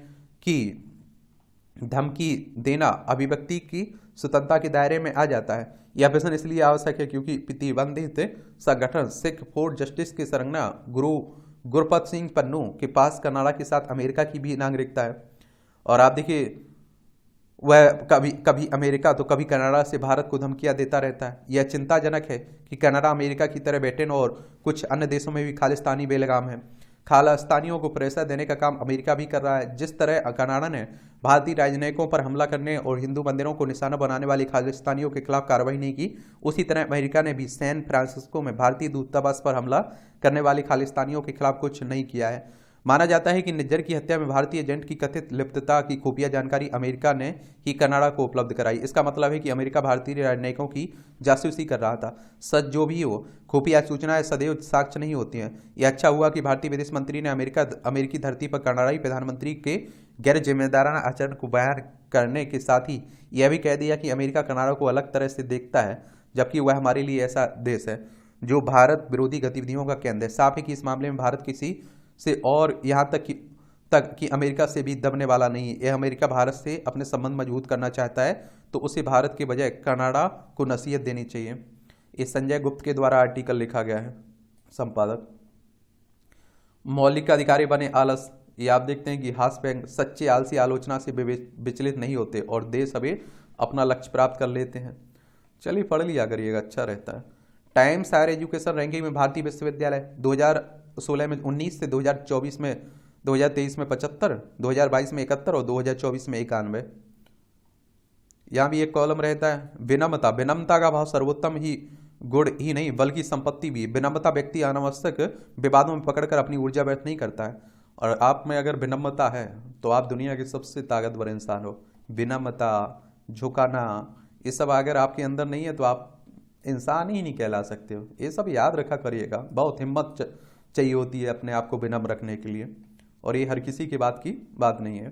की धमकी देना अभिव्यक्ति की स्वतंत्रता के दायरे में आ जाता है। यह प्रश्न इसलिए आवश्यक है क्योंकि प्रतिबंधित संगठन सिख फॉर जस्टिस के सरंगना गुरपत सिंह पन्नू के पास कनाडा के साथ अमेरिका की भी नागरिकता है। और आप देखिए वह कभी अमेरिका तो कभी कनाडा से भारत को धमकियां देता रहता है। यह चिंताजनक है कि कनाडा अमेरिका की तरह ब्रिटेन और कुछ अन्य देशों में भी खालिस्तानी बेलगाम है। खालिस्तानियों को प्रेशर देने का काम अमेरिका भी कर रहा है। जिस तरह कनाडा ने भारतीय राजनयिकों पर हमला करने और हिंदू मंदिरों को निशाना बनाने वाले खालिस्तानियों के खिलाफ कार्रवाई नहीं की, उसी तरह अमेरिका ने भी सैन फ्रांसिस्को में भारतीय दूतावास पर हमला करने वाले खालिस्तानियों के खिलाफ कुछ नहीं किया है। माना जाता है कि निज्जर की हत्या में भारतीय एजेंट की कथित लिप्तता की खुफिया जानकारी अमेरिका ने ही कनाडा को उपलब्ध कराई। इसका मतलब है कि अमेरिका भारतीय राजनयिकों की जासूसी कर रहा था। सच जो भी हो, खुफिया सूचनाएं सदैव साक्ष्य नहीं होती हैं। यह अच्छा हुआ कि भारतीय विदेश मंत्री ने अमेरिकी धरती पर कनाडाई प्रधानमंत्री के गैर जिम्मेदाराना आचरण को बयान करने के साथ ही यह भी कह दिया कि अमेरिका कनाडा को अलग तरह से देखता है, जबकि वह हमारे लिए ऐसा देश है जो भारत विरोधी गतिविधियों का केंद्र है। साफ है कि इस मामले में भारत किसी से और यहाँ तक कि अमेरिका से भी दबने वाला नहीं है। यह अमेरिका भारत से अपने संबंध मजबूत करना चाहता है तो उसे भारत के बजाय कनाडा को नसीहत देनी चाहिए। ये संजय गुप्त के द्वारा आर्टिकल लिखा गया है। संपादक मौलिक अधिकारी बने आलस। ये आप देखते हैं कि हास्य व्यंग सच्चे आलसी आलोचना से विचलित नहीं होते और देर सवेर अपना लक्ष्य प्राप्त कर लेते हैं। चलिए पढ़ लिया करिएगा, अच्छा रहता है। टाइम्स हायर एजुकेशन रैंकिंग में भारतीय विश्वविद्यालय 2016 में 19 से 2023 में 75, 2022 में 71 और 2024 में 91। यहाँ भी एक कॉलम रहता है विनम्रता का भाव सर्वोत्तम ही गुण ही नहीं बल्कि संपत्ति भी। विनम्रता व्यक्ति अनावश्यक विवादों में पकड़कर अपनी ऊर्जा व्यर्थ नहीं करता है। और आप में अगर विनम्रता है तो आप दुनिया के सबसे ताकतवर इंसान हो। विनम्रता, झुकाना, ये सब अगर आपके अंदर नहीं है तो आप इंसान ही नहीं कहला सकते हो। ये सब याद रखा करिएगा। बहुत हिम्मत चाहिए होती है अपने आप को विनम्र रखने के लिए, और ये हर किसी की बात नहीं है।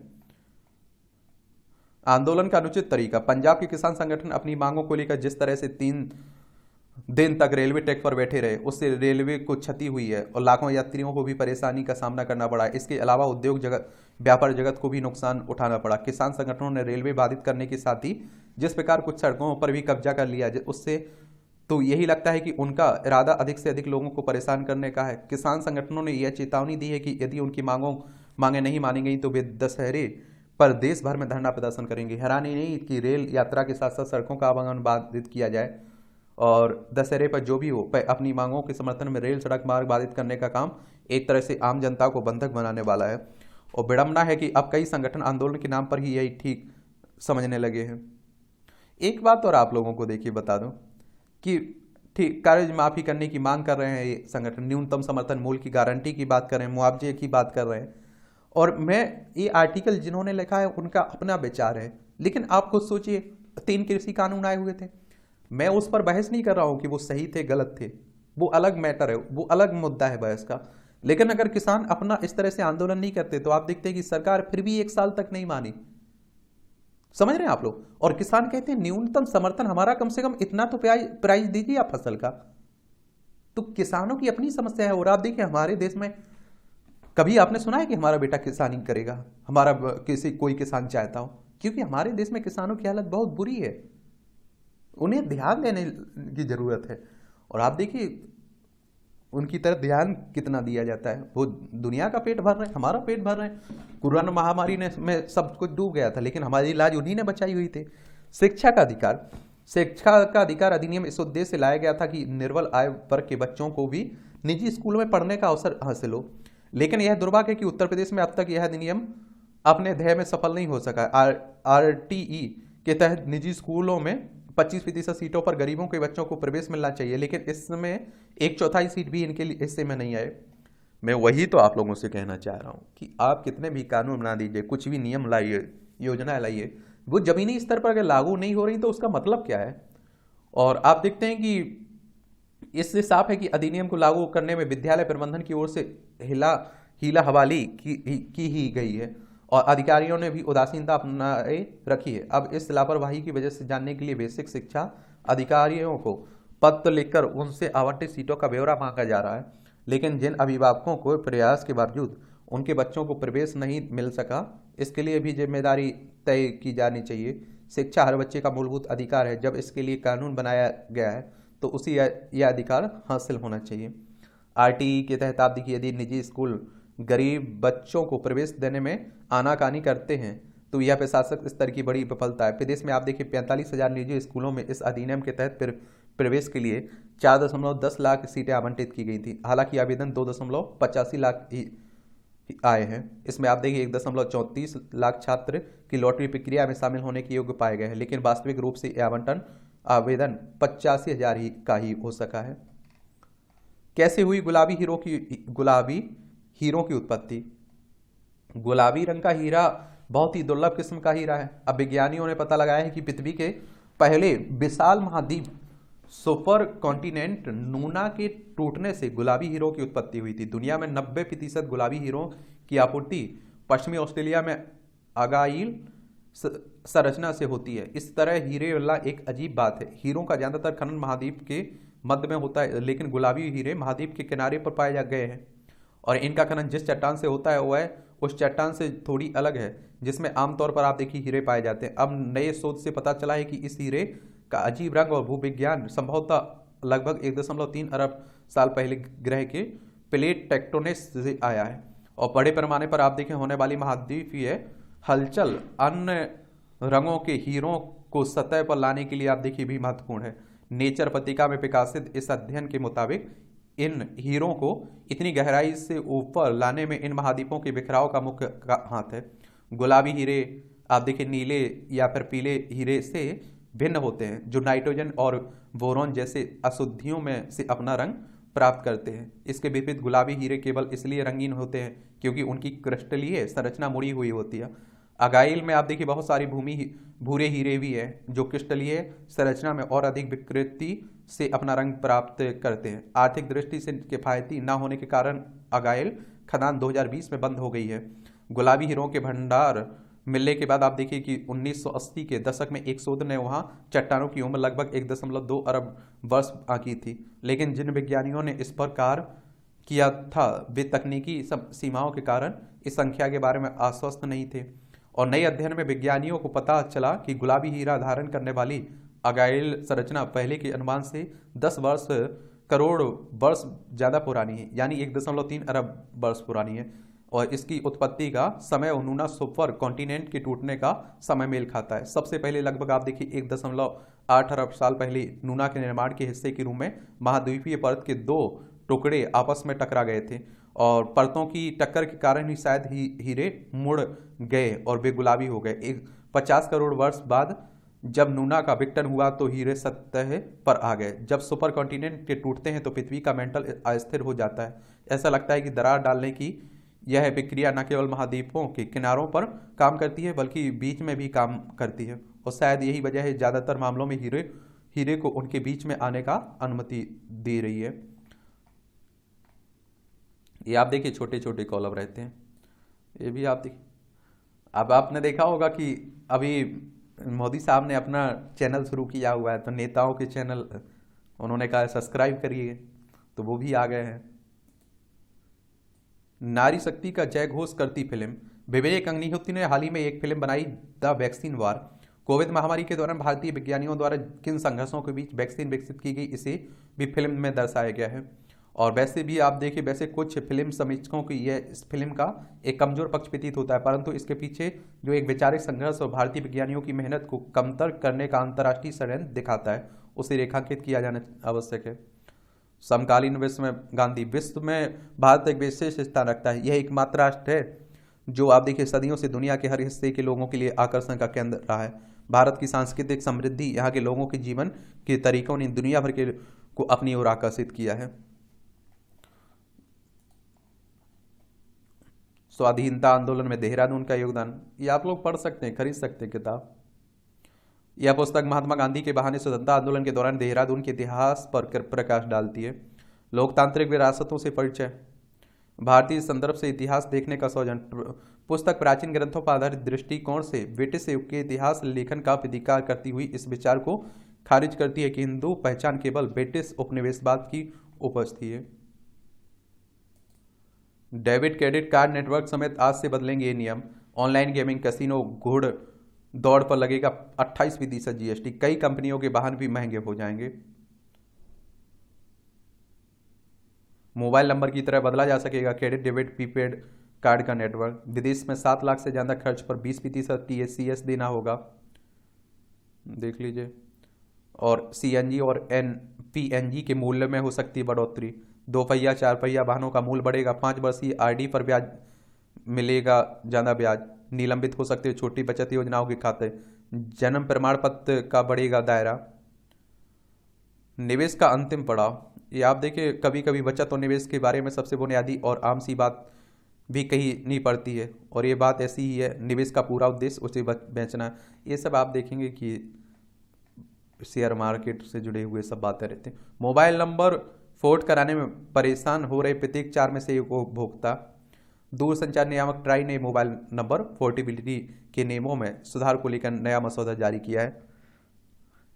आंदोलन का अनुचित तरीका। पंजाब के किसान संगठन अपनी मांगों को लेकर जिस तरह से 3 दिन तक रेलवे ट्रैक पर बैठे रहे, उससे रेलवे को क्षति हुई है और लाखों यात्रियों को भी परेशानी का सामना करना पड़ा। इसके अलावा उद्योग जगत, व्यापार जगत को भी नुकसान उठाना पड़ा। किसान संगठनों ने रेलवे बाधित करने के साथ ही जिस प्रकार कुछ सड़कों पर भी कब्जा कर लिया, उससे तो यही लगता है कि उनका इरादा अधिक से अधिक लोगों को परेशान करने का है। किसान संगठनों ने यह चेतावनी दी है कि यदि उनकी मांगें नहीं मानी गई तो वे दशहरे पर देश भर में धरना प्रदर्शन करेंगे। हैरानी नहीं कि रेल यात्रा के साथ साथ सड़कों का आवागमन बाधित किया जाए और दशहरे पर जो भी हो अपनी मांगों के समर्थन में रेल सड़क मार्ग बाधित करने का काम एक तरह से आम जनता को बंधक बनाने वाला है। और विडंबना है कि अब कई संगठन आंदोलन के नाम पर ही यही ठीक समझने लगे हैं। एक बात और आप लोगों को देखिए बता दूं कि ठीक कर्ज माफी करने की मांग कर रहे हैं ये संगठन, न्यूनतम समर्थन मूल्य की गारंटी की बात कर रहे हैं, मुआवजे की बात कर रहे हैं, और मैं ये आर्टिकल जिन्होंने लिखा है उनका अपना विचार है, लेकिन आप खुद सोचिए 3 कृषि कानून आए हुए थे। मैं उस पर बहस नहीं कर रहा हूं कि वो सही थे गलत थे, वो अलग मैटर है, वो अलग मुद्दा है बहस का। लेकिन अगर किसान अपना इस तरह से आंदोलन नहीं करते तो आप देखते हैं कि सरकार फिर भी 1 साल तक नहीं मानी। समझ रहे हैं आप लोग? और किसान कहते हैं न्यूनतम समर्थन हमारा कम से कम इतना तो प्राइस दीजिए आप फसल का। तो किसानों की अपनी समस्या है। और आप देखिए हमारे देश में कभी आपने सुना है कि हमारा बेटा किसानी करेगा, हमारा किसी कोई किसान चाहता हो? क्योंकि हमारे देश में किसानों की हालत बहुत बुरी है, उन्हें ध्यान देने की जरूरत है। और आप देखिए उनकी तरफ ध्यान कितना दिया जाता है। वो दुनिया का पेट भर रहे हैं, हमारा पेट भर रहे हैं। कोरोना महामारी ने में सब कुछ डूब गया था, लेकिन हमारी इलाज उन्हीं ने बचाई हुई थी। शिक्षा का अधिकार, शिक्षा का अधिकार अधिनियम इस उद्देश्य से लाया गया था कि निर्बल आय वर्ग के बच्चों को भी निजी स्कूलों में पढ़ने का अवसर हासिल हो। लेकिन यह दुर्भाग्य है कि उत्तर प्रदेश में अब तक यह अधिनियम अपने ध्येय में सफल नहीं हो सका। आरटीई के तहत निजी स्कूलों में 25% सीटों पर गरीबों के बच्चों को प्रवेश मिलना चाहिए, लेकिन इसमें 1/4 सीट भी इनके लिए हिस्से में नहीं आए। मैं वही तो आप लोगों से कहना चाह रहा हूं कि आप कितने भी कानून बना दीजिए, कुछ भी नियम लाइए, योजना लाइए, वो जमीनी स्तर पर अगर लागू नहीं हो रही तो उसका मतलब क्या है? और आप देखते हैं कि इससे साफ है कि अधिनियम को लागू करने में विद्यालय प्रबंधन की ओर से हीला हवाली की ही गई है और अधिकारियों ने भी उदासीनता अपनाए रखी है। अब इस लापरवाही की वजह से जानने के लिए बेसिक शिक्षा अधिकारियों को पत्र लिखकर उनसे आवंटित सीटों का ब्यौरा मांगा जा रहा है। लेकिन जिन अभिभावकों को प्रयास के बावजूद उनके बच्चों को प्रवेश नहीं मिल सका, इसके लिए भी जिम्मेदारी तय की जानी चाहिए। शिक्षा हर बच्चे का मूलभूत अधिकार है। जब इसके लिए कानून बनाया गया है तो उसी यह अधिकार हासिल होना चाहिए। आरटीई के तहत आप देखिए यदि निजी स्कूल गरीब बच्चों को प्रवेश देने में आनाकानी करते हैं तो यह प्रशासक स्तर की बड़ी विफलता है। प्रदेश में आप देखिए 45,000 निजी स्कूलों में इस अधिनियम के तहत प्रवेश के लिए 4.10 लाख सीटें आवंटित की गई थी। हालांकि आवेदन 2.85 लाख ही आए हैं। इसमें आप देखिए 1.34 लाख छात्र की लॉटरी प्रक्रिया में शामिल होने के योग्य पाए गए हैं, लेकिन वास्तविक रूप से आवंटन आवेदन 85,000 ही का ही हो सका है। कैसे हुई गुलाबी हीरों की उत्पत्ति? गुलाबी रंग का हीरा बहुत ही दुर्लभ किस्म का हीरा है। अब विज्ञानियों ने पता लगाया है कि पृथ्वी के पहले विशाल महाद्वीप सुपर कॉन्टिनेंट नूना के टूटने से गुलाबी हीरों की उत्पत्ति हुई थी। दुनिया में 90% गुलाबी हीरों की आपूर्ति पश्चिमी ऑस्ट्रेलिया में आगाइल संरचना से होती है। इस तरह हीरे मिलना एक अजीब बात है। हीरों का ज्यादातर खनन महाद्वीप के मध्य में होता है, लेकिन गुलाबी हीरे महाद्वीप के किनारे पर पाए जा गए हैं और इनका खनन जिस चट्टान से होता है वह उस चट्टान से थोड़ी अलग है जिसमें आमतौर पर आप देखिए हीरे पाए जाते हैं। अब नए शोध से पता चला है कि इस हीरे का अजीब रंग और भूविज्ञान संभवतः लगभग 1.3 अरब साल पहले ग्रह के प्लेट टेक्टोनिक्स से आया है। और बड़े पैमाने पर आप देखें होने वाली महाद्वीपीय हलचल अन्य रंगों के हीरों को सतह पर लाने के लिए आप देखिए भी महत्वपूर्ण है। नेचर पत्रिका में प्रकाशित इस अध्ययन के मुताबिक इन हीरों को इतनी गहराई से ऊपर लाने में इन महाद्वीपों के बिखराव का मुख्य हाथ है। गुलाबी हीरे आप देखिए नीले या फिर पीले हीरे से भिन्न होते हैं, जो नाइट्रोजन और बोरॉन जैसे अशुद्धियों में से अपना रंग प्राप्त करते हैं। इसके विपरीत गुलाबी हीरे केवल इसलिए रंगीन होते हैं क्योंकि उनकी क्रिस्टलीय संरचना मुड़ी हुई होती है। अगाइल में आप देखिए बहुत सारी भूरे हीरे भी हैं जो क्रिस्टलीय संरचना में और अधिक विकृति से अपना रंग प्राप्त करते हैं। आर्थिक दृष्टि से किफायती न होने के कारण अगाइल खदान 2020 में बंद हो गई है। गुलाबी हीरों के भंडार मिलने के बाद आप देखिए कि 1980 के दशक में एक शोध ने वहां चट्टानों की उम्र लगभग 1.2 अरब वर्ष आंकी थी, लेकिन जिन वैज्ञानिकों ने इस पर कार्य किया था वे तकनीकी सीमाओं के कारण इस संख्या के बारे में आश्वस्त नहीं थे। और नए अध्ययन में विज्ञानियों को पता चला कि गुलाबी हीरा धारण करने वाली अगाइल संरचना पहले के अनुमान से 10 करोड़ वर्ष ज्यादा पुरानी है, यानी 1.3 अरब वर्ष पुरानी है। और इसकी उत्पत्ति का समय नूना सुपर कॉन्टिनेंट के टूटने का समय मेल खाता है। सबसे पहले लगभग आप देखिए 1.8 अरब साल पहले नूना के निर्माण के हिस्से के रूप में महाद्वीपीय परत के 2 टुकड़े आपस में टकरा गए थे और परतों की टक्कर के कारण ही शायद हीरे मुड़ गए और वे गुलाबी हो गए। 50 करोड़ वर्ष बाद जब नूना का विघटन हुआ तो हीरे सतह पर आ गए। जब सुपर कॉन्टिनेंट के टूटते हैं तो पृथ्वी का मेंटल अस्थिर हो जाता है। ऐसा लगता है कि दरार डालने की यह प्रक्रिया न केवल महाद्वीपों के किनारों पर काम करती है बल्कि बीच में भी काम करती है, और शायद यही वजह है ज़्यादातर मामलों में हीरे को उनके बीच में आने का अनुमति दे रही है। ये आप देखिए छोटे छोटे कॉलम रहते हैं, ये भी आप देखिए। अब आपने देखा होगा कि अभी मोदी साहब ने अपना चैनल शुरू किया हुआ है, तो नेताओं के चैनल उन्होंने कहा सब्सक्राइब करिए, तो वो भी आ गए हैं। नारी शक्ति का जय घोष करती फिल्म। विवेक अग्निहोत्री ने हाल ही में एक फिल्म बनाई, द वैक्सीन वार। कोविड महामारी के दौरान भारतीय वैज्ञानिकों द्वारा किन संघर्षों के बीच वैक्सीन विकसित की गई, इसे भी फिल्म में दर्शाया गया है। और वैसे भी आप देखिए, वैसे कुछ फिल्म समीक्षकों को यह इस फिल्म का एक कमजोर पक्ष प्रतीत होता है, परंतु इसके पीछे जो एक वैचारिक संघर्ष और भारतीय विज्ञानियों की मेहनत को कमतर करने का अंतर्राष्ट्रीय षड्यंत्र दिखाता है, उसे रेखांकित किया जाना आवश्यक है। समकालीन विश्व में गांधी विश्व में भारत एक विशेष स्थान रखता है। यह एकमात्र राष्ट्र है जो आप देखिए सदियों से दुनिया के हर हिस्से के लोगों के लिए आकर्षण का केंद्र रहा है। भारत की सांस्कृतिक समृद्धि, यहाँ के लोगों के जीवन के तरीकों ने दुनिया भर के को अपनी ओर आकर्षित किया है। स्वाधीनता आंदोलन में देहरादून का योगदान, ये आप लोग पढ़ सकते हैं, खरीद सकते हैं किताब। यह पुस्तक महात्मा गांधी के बहाने स्वतंत्रता आंदोलन के दौरान देहरादून के इतिहास पर प्रकाश डालती है। लोकतांत्रिक विरासतों से परिचय, भारतीय संदर्भ से इतिहास देखने का सौजन। पुस्तक प्राचीन ग्रंथों पर आधारित दृष्टिकोण से ब्रिटिश युग के इतिहास लेखन का प्रतिकार करती हुई इस विचार को खारिज करती है कि हिंदू पहचान केवल ब्रिटिश उपनिवेशवाद की उपज थी। डेबिट क्रेडिट कार्ड नेटवर्क समेत आज से बदलेंगे ये नियम। ऑनलाइन गेमिंग, कैसीनो, घुड़ दौड़ पर लगेगा 28% जीएसटी। कई कंपनियों के वाहन भी महंगे हो जाएंगे। मोबाइल नंबर की तरह बदला जा सकेगा क्रेडिट डेबिट प्रीपेड कार्ड का नेटवर्क। विदेश में 7 लाख से ज्यादा खर्च पर 20% TCS देना होगा, देख लीजिए। और CNG और PNG के मूल्य में हो सकती है बढ़ोतरी। 2 पहिया 4 पहिया वाहनों का मूल्य बढ़ेगा। 5 वर्षीय RD पर ब्याज मिलेगा ज्यादा ब्याज। निलंबित हो सकते हैं छोटी बचत योजनाओं के खाते। जन्म प्रमाण पत्र का बढ़ेगा दायरा। निवेश का अंतिम पड़ाव, ये आप देखिए कभी कभी बचत और निवेश के बारे में सबसे बुनियादी और आम सी बात भी कही नहीं पड़ती है, और ये बात ऐसी ही है। निवेश का पूरा उद्देश्य उसे बेचना। ये सब आप देखेंगे कि शेयर मार्केट से जुड़े हुए सब बातें रहती हैं। मोबाइल नंबर फोर्ट कराने में परेशान हो रहे प्रत्येक 4 में से एक उपभोक्ता। दूरसंचार नियामक ट्राई ने मोबाइल नंबर पोर्टेबिलिटी के नियमों में सुधार को लेकर नया मसौदा जारी किया है।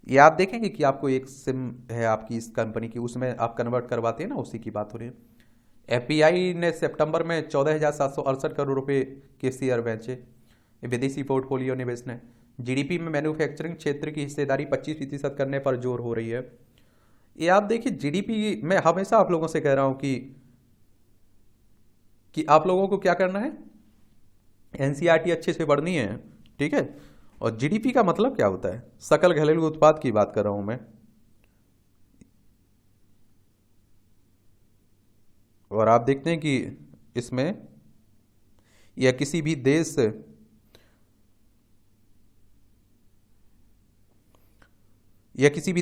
ये आप देखेंगे कि आपको एक सिम है आपकी इस कंपनी की, उसमें आप कन्वर्ट करवाते हैं ना, उसी की बात हो रही है। FPI ने सितंबर में 14,768 करोड़ रुपए के शेयर बेचे। विदेशी पोर्टफोलियो निवेश ने GDP में मैन्युफैक्चरिंग क्षेत्र की हिस्सेदारी 25% करने पर जोर हो रही है। ये आप देखिए GDP, मैं हमेशा आप लोगों से कह रहा हूं कि आप लोगों को क्या करना है, NCERT अच्छे से पढ़नी है, ठीक है। और GDP का मतलब क्या होता है, सकल घरेलू उत्पाद की बात कर रहा हूं मैं। और आप देखते हैं कि इसमें यह किसी भी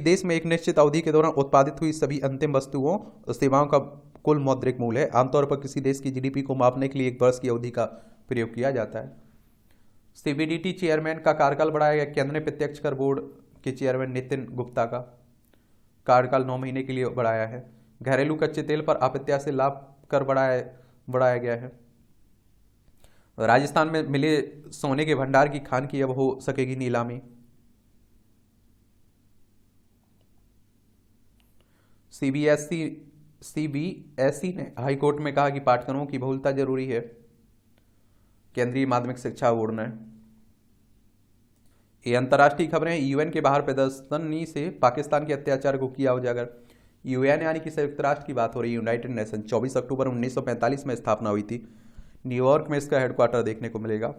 देश में एक निश्चित अवधि के दौरान उत्पादित हुई सभी अंतिम वस्तुओं और सेवाओं का कुल मौद्रिक मूल्य है। आमतौर पर किसी देश की GDP को मापने के लिए 1 वर्ष की अवधि का प्रयोग किया जाता है। CBDT चेयरमैन का कार्यकाल बढ़ाया गया। केंद्रीय प्रत्यक्ष कर बोर्ड के चेयरमैन नितिन गुप्ता का कार्यकाल 9 महीने के लिए बढ़ाया है। घरेलू कच्चे तेल पर अप्रत्याशित लाभ कर बढ़ाया गया है। राजस्थान में मिले सोने के भंडार की खान की अब हो सकेगी नीलामी। CBSE ने हाईकोर्ट में कहा कि पाठ्यक्रमों की बहुलता जरूरी है। केंद्रीय माध्यमिक शिक्षा बोर्ड ने। ये अंतर्राष्ट्रीय खबरें। UN के बाहर प्रदर्शनी से पाकिस्तान के अत्याचार को किया उजागर। UN यानी कि संयुक्त राष्ट्र की बात हो रही है, यूनाइटेड नेशन। 24 अक्टूबर 1945 में स्थापना हुई थी। न्यूयॉर्क में इसका हेडक्वार्टर देखने को मिलेगा।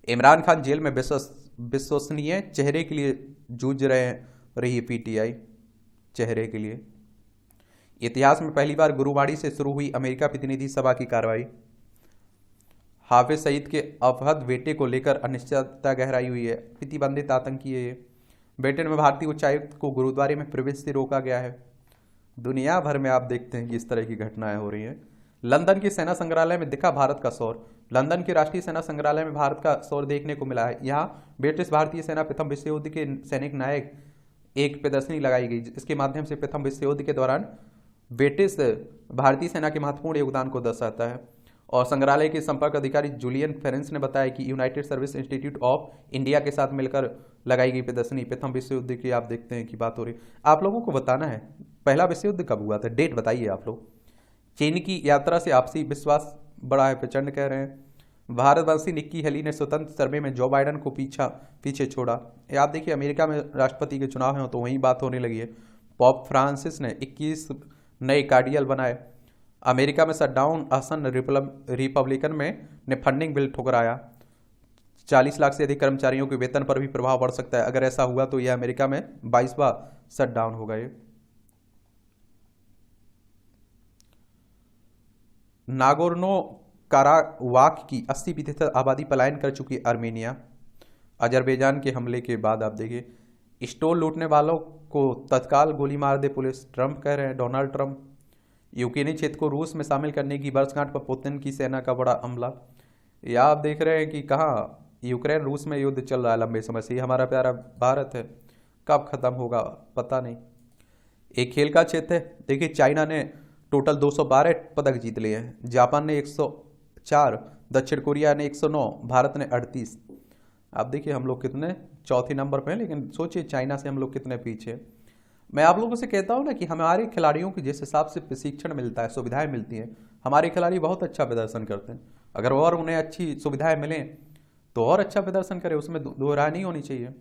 इमरान खान जेल में विश्वसनीय चेहरे के लिए जूझ रही है PTI चेहरे के लिए। इतिहास में पहली बार गुरुवाणी से शुरू हुई अमेरिका प्रतिनिधि सभा की कार्रवाई। हाफिज सईद के अपहृत बेटे को लेकर अनिश्चितता गहराई हुई है। प्रतिबंधित आतंकी है ये। ब्रिटेन में भारतीय उच्चायुक्त को गुरुद्वारे में प्रवेश से रोका गया है। दुनिया भर में आप देखते हैं कि इस तरह की घटनाएं हो रही हैं। लंदन के सेना संग्रहालय में दिखा भारत का शौर्य। लंदन के राष्ट्रीय सेना संग्रहालय में भारत का शौर्य देखने को मिला है। यहाँ ब्रिटिश भारतीय सेना प्रथम विश्व युद्ध के सैनिक नायक एक प्रदर्शनी लगाई गई, इसके माध्यम से प्रथम विश्व युद्ध के दौरान ब्रिटिश भारतीय सेना के महत्वपूर्ण योगदान को दर्शाता है। और संग्रहालय के संपर्क अधिकारी जूलियन फेरेंस ने बताया कि United service institute of India के साथ मिलकर लगाई गई प्रदर्शनी प्रथम विश्व युद्ध की आप देखते हैं कि बात हो रही। आप लोगों को बताना है पहला विश्व युद्ध कब हुआ था, डेट बताइए आप लोग। चीन की यात्रा से आपसी विश्वास बढ़ा है, प्रचंड कह रहे हैं। भारतवंशी निक्की हेली ने स्वतंत्र सर्वे में जो बाइडन को पीछे छोड़ा। ये आप देखिए अमेरिका में राष्ट्रपति के चुनाव हैं तो वहीं बात होने लगी है। पॉप फ्रांसिस ने 21 नए कार्डियल बनाए। अमेरिका में शटडाउन आसन रिपब्लिकन में ने फंडिंग बिल ठुकराया। 40 लाख से अधिक कर्मचारियों के वेतन पर भी प्रभाव पड़ सकता है। अगर ऐसा हुआ तो यह अमेरिका में 22वां शटडाउन होगा। ये नागोर्नो काराबाख की 80% आबादी पलायन कर चुकी आर्मेनिया। अजरबैजान के हमले के बाद आप देखिए स्टोर लूटने वालों को तत्काल गोली मार दे पुलिस, ट्रंप कह रहे हैं, डोनाल्ड ट्रंप। यूक्रेनी क्षेत्र को रूस में शामिल करने की वर्षगांठ पर पुतिन की सेना का बड़ा हमला। या आप देख रहे हैं कि कहाँ यूक्रेन रूस में युद्ध चल रहा है लंबे समय से। हमारा प्यारा भारत है, कब खत्म होगा पता नहीं। एक खेल का क्षेत्र है, देखिए चाइना ने टोटल 212 पदक जीत लिए हैं, जापान ने 104, दक्षिण कोरिया ने 109, भारत ने 38। आप देखिए हम लोग कितने चौथे नंबर पे हैं, लेकिन सोचिए चाइना से हम लोग कितने पीछे। मैं आप लोगों से कहता हूँ ना कि हमारे खिलाड़ियों को जिस हिसाब से प्रशिक्षण मिलता है, सुविधाएं मिलती हैं, हमारे खिलाड़ी बहुत अच्छा प्रदर्शन करते हैं। अगर और उन्हें अच्छी सुविधाएं मिलें तो और अच्छा प्रदर्शन करें, उसमें दो राय नहीं होनी चाहिए।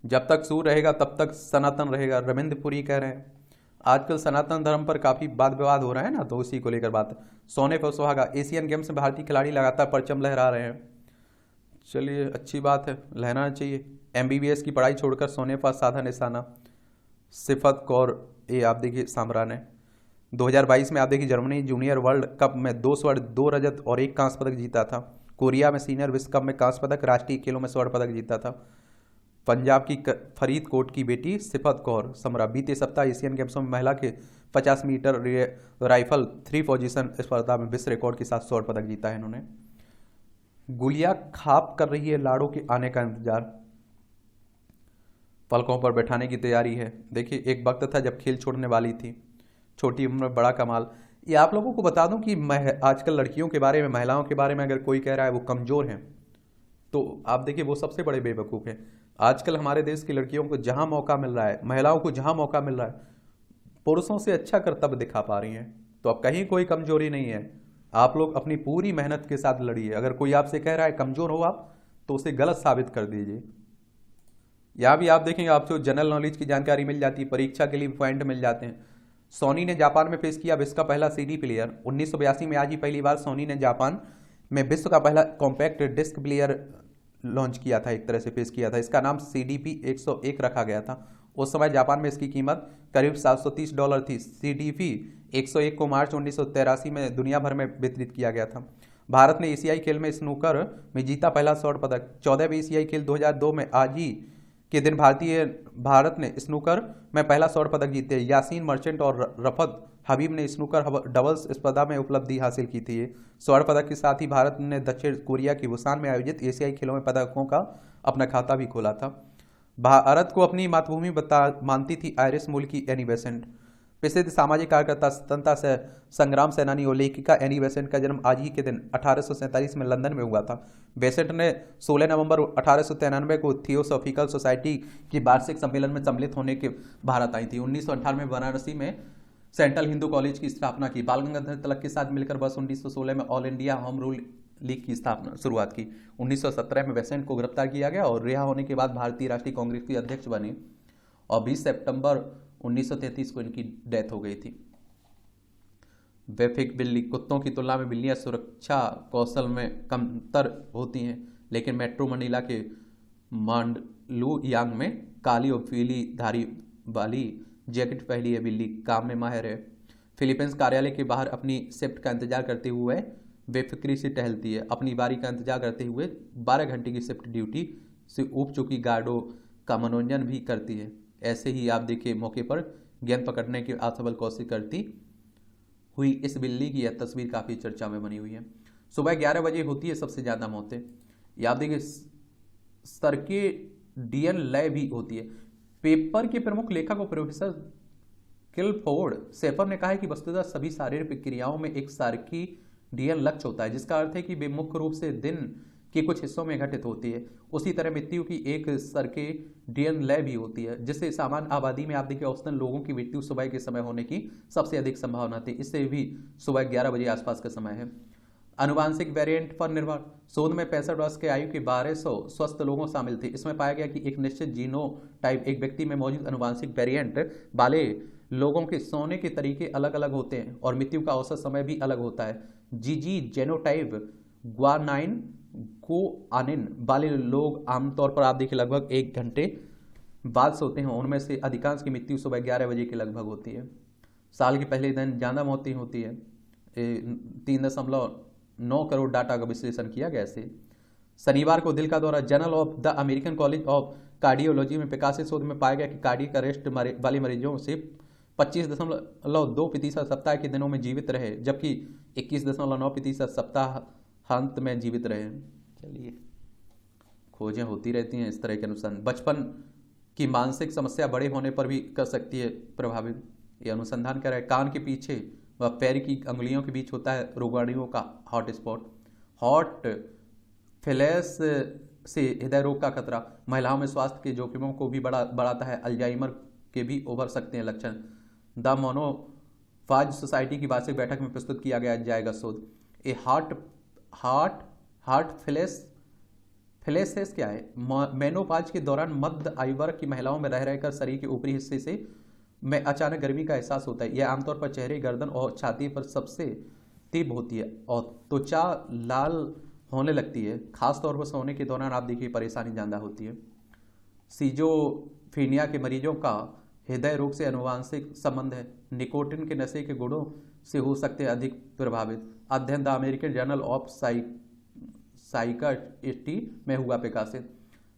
जब तक सूर्य रहेगा तब तक सनातन रहेगा, रविंद्र पुरी कह रहे हैं। आजकल सनातन धर्म पर काफी वाद विवाद हो रहा है ना, तो उसी को लेकर बात। सोने पर सुहागा, एशियन गेम्स में भारतीय खिलाड़ी लगातार परचम लहरा रहे हैं। चलिए अच्छी बात है, लहराना चाहिए। एमबीबीएस की पढ़ाई छोड़कर सोने पर साधा निशाना, सिफत कौर ये आप देखिए सामरा ने। 2022 में आप देखिए जर्मनी जूनियर वर्ल्ड कप में 2 स्वर्ण 2 रजत और 1 कांस्य पदक जीता था। कोरिया में सीनियर विश्व कप में कांस्य पदक, राष्ट्रीय खेलों में स्वर्ण पदक जीता था। पंजाब की फरीदकोट की बेटी सिफत कौर समरा बीते सप्ताह एशियन गेम्स में महिला के 50 मीटर राइफल 3 पोजीशन स्पर्धा में विश्व रिकॉर्ड के साथ स्वर्ण पदक जीता है इन्होंने। गुलिया खाप कर रही है लाड़ो के आने का इंतजार, पलकों पर बैठाने की तैयारी है। देखिए एक वक्त था जब खेल छोड़ने वाली थी, छोटी उम्र में बड़ा कमाल। ये आप लोगों को बता दूं कि आजकल लड़कियों के बारे में, महिलाओं के बारे में अगर कोई कह रहा है वो कमजोर हैं तो आप देखिए वो सबसे बड़े बेवकूफ़ हैं। आजकल हमारे देश की लड़कियों को जहां मौका मिल रहा है, महिलाओं को जहां मौका मिल रहा है, पुरुषों से अच्छा कर्तव्य दिखा पा रही हैं। तो अब कहीं कोई कमजोरी नहीं है। आप लोग अपनी पूरी मेहनत के साथ लड़िए। अगर कोई आपसे कह रहा है कमजोर हो आप, तो उसे गलत साबित कर दीजिए। यहाँ भी आप देखेंगे आपको जनरल नॉलेज की जानकारी मिल जाती है, परीक्षा के लिए पॉइंट मिल जाते हैं। सोनी ने जापान में पेश किया विश्व का पहला सीडी प्लेयर। 1982 में आज ही पहली बार सोनी ने जापान में विश्व का पहला कॉम्पैक्ट डिस्क प्लेयर लॉन्च किया था, एक तरह से पेश किया था। इसका नाम CDP 101 रखा गया था। उस समय जापान में इसकी कीमत करीब $730 थी। CDP 101 को मार्च 1983 में दुनिया भर में वितरित किया गया था। भारत ने एशियाई खेल में स्नूकर में जीता पहला स्वर्ण पदक। 14वें एशियाई खेल 2002 में आज ही के दिन भारत ने स्नूकर में पहला स्वर्ण पदक जीते। यासीन मर्चेंट और रफत हबीब ने स्नूकर डबल्स स्पर्धा में उपलब्धि हासिल की थी। स्वर्ण पदक के साथ ही भारत ने दक्षिण कोरिया की बुसान में आयोजित एशियाई खेलों में पदकों का अपना खाता भी खोला था। भारत को अपनी मातृभूमि मानती थी आयरिश मूल की एनी बेसेंट। प्रसिद्ध सामाजिक कार्यकर्ता, स्वतंत्रता से संग्राम सेनानी और लेखिका एनी बेसेंट का जन्म आज ही के दिन 1847 में लंदन में हुआ था। बेसेंट ने 16 नवंबर 1893 को थियोसॉफिकल सोसाइटी की वार्षिक सम्मेलन में सम्मिलित होने के भारत आई थी। 1998 में वाराणसी में सेंट्रल हिंदू कॉलेज की स्थापना की। बाल गंगाधर तिलक के साथ मिलकर वर्ष 1916 में all India home rule league की शुरुआत की। 1917 में बेसेंट को गिरफ्तार किया गया और रिहा होने के बाद भारतीय राष्ट्रीय कांग्रेस की अध्यक्ष बने और 20 सितंबर 1933 को इनकी डेथ हो गई थी। बेफिक बिल्ली, कुत्तों की तुलना में बिल्लियां सुरक्षा कौशल में कमतर होती हैं, लेकिन मेट्रो मनीला के मांडलुयांग में काली और पीली धारी वाली जैकेट पहली है बिल्ली काम में माहिर है। फिलीपींस कार्यालय के बाहर अपनी शिफ्ट का इंतजार करते हुए बेफिक्री से टहलती है। अपनी बारी का इंतजार करते हुए 12 घंटे की शिफ्ट ड्यूटी से ऊब चुकी गार्डों का मनोरंजन भी करती है। ऐसे ही आप देखिए मौके पर गेंद पकड़ने की असफल कोशिश करती हुई इस बिल्ली की यह तस्वीर काफ़ी चर्चा में बनी हुई है। सुबह 11 बजे होती है सबसे ज़्यादा मौतें। याद देखिए, सर्केडियन लय भी होती है। पेपर के प्रमुख लेखक और प्रोफेसर किलफोर्ड शेफर ने कहा है कि वस्तुतः सभी शारीरिक क्रियाओं में एक सर्केडियन लक्ष्य होता है, जिसका अर्थ है कि वे मुख्य रूप से दिन के कुछ हिस्सों में घटित होती है। उसी तरह मृत्यु की एक सर्केडियन लय भी होती है, जिससे सामान्य आबादी में आप देखिए औसतन लोगों की मृत्यु सुबह के समय होने की सबसे अधिक संभावना थी। इससे भी सुबह 11 बजे आसपास का समय है। आनुवांशिक वेरिएंट पर निर्भर शोध में 65 वर्ष के आयु के 1200 स्वस्थ लोगों शामिल थे। इसमें पाया गया कि एक निश्चित जीनोटाइप एक व्यक्ति में मौजूद आनुवांशिक वेरिएंट वाले लोगों के सोने के तरीके अलग अलग होते हैं और मृत्यु का औसत समय भी अलग होता है। जीजी जेनोटाइप ग्वानाइन गोआनिन वाले लोग आमतौर पर आप देखिए लगभग 1 घंटे बाद सोते हैं। उनमें से अधिकांश की मृत्यु सुबह 11 बजे के लगभग होती है। साल के पहले दिन ज़्यादा मौतें होती है। 3.9 करोड़ डाटा का विश्लेषण किया गया से। शनिवार को दिल का दौरा journal of the American college of cardiology में प्रकाशित शोध में पाया गया कि कार्डियक अरेस्ट वाले मरीजों से 25.2% सप्ताह के दिनों में जीवित रहे, जबकि 21.9% सप्ताहांत में जीवित रहे। चलिए, खोजें होती रहती हैं इस तरह के अनुसंधान। बचपन की मानसिक समस्या बड़े होने पर भी कर सकती है प्रभावित। ये अनुसंधान कह रहा है कान के पीछे व पैर की अंगुलियों के बीच होता है रोगाणुओं का हॉट स्पॉट। हॉट फ्लैश से हृदय रोग का खतरा। महिलाओं में स्वास्थ्य के जोखिमों को भी बढ़ाता है। अल्जाइमर के भी उभर सकते हैं लक्षण। द मोनोफाज सोसाइटी की वार्षिक बैठक में प्रस्तुत किया जाएगा शोध। ए हार्ट फ्लैशेस क्या है? मेनोपाज के दौरान मध्य आयु वर्ग की महिलाओं में रह रहकर शरीर के ऊपरी हिस्से से में अचानक गर्मी का एहसास होता है। यह आमतौर पर चेहरे, गर्दन और छाती पर सबसे तीव्र होती है और त्वचा लाल होने लगती है। खासतौर पर सोने के दौरान आप देखिए परेशानी ज़्यादा होती है। सिजोफ्रेनिया के मरीजों का हृदय रोग से आनुवांशिक संबंध है। निकोटिन के नशे के गुणों से हो सकते हैं अधिक प्रभावित। अध्ययन the American journal of psychiatry में हुआ प्रकाशित।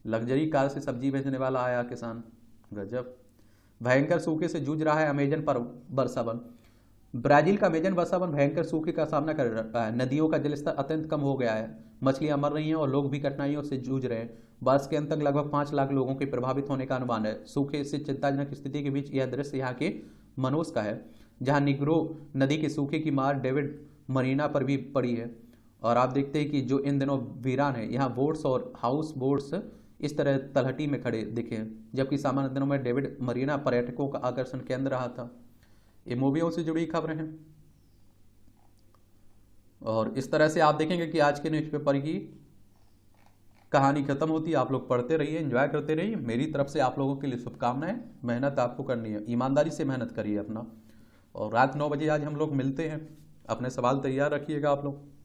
लग्जरी कार से सब्जी बेचने वाला आया किसान। गजब। भयंकर सूखे से जूझ रहा है अमेजन पर वर्षावन। ब्राजील का अमेजन वर्षावन भयंकर सूखे का सामना कर रहा है। नदियों का जलस्तर अत्यंत कम हो गया है, मछलियां मर रही हैं और लोग भी कठिनाइयों से जूझ रहे हैं। वर्ष के अंत तक लगभग 5 लाख लोगों के प्रभावित होने का अनुमान है। सूखे से चिंताजनक स्थिति के बीच यह दृश्य यहाँ के मनोज का है, जहाँ निग्रो नदी के सूखे की मार डेविड मरीना पर भी पड़ी है। और आप देखते हैं कि जो इन दिनों वीरान है, यहाँ बोट्स और हाउस बोट्स इस तरह तलहटी में खड़े दिखे, जबकि सामान्य दिनों में डेविड मरीना पर्यटकों का आकर्षण केंद्र रहा था। ये मूवियों से जुड़ी खबरें हैं। और इस तरह से आप देखेंगे कि आज के न्यूज़पेपर की कहानी खत्म होती है। आप लोग पढ़ते रहिए, एंजॉय करते रहिए। मेरी तरफ से आप लोगों के लिए शुभकामनाएं। मेहनत आपको करनी है, ईमानदारी से मेहनत करिए अपना। और रात 9 बजे आज हम लोग मिलते हैं। अपने सवाल तैयार रखिएगा आप लोग।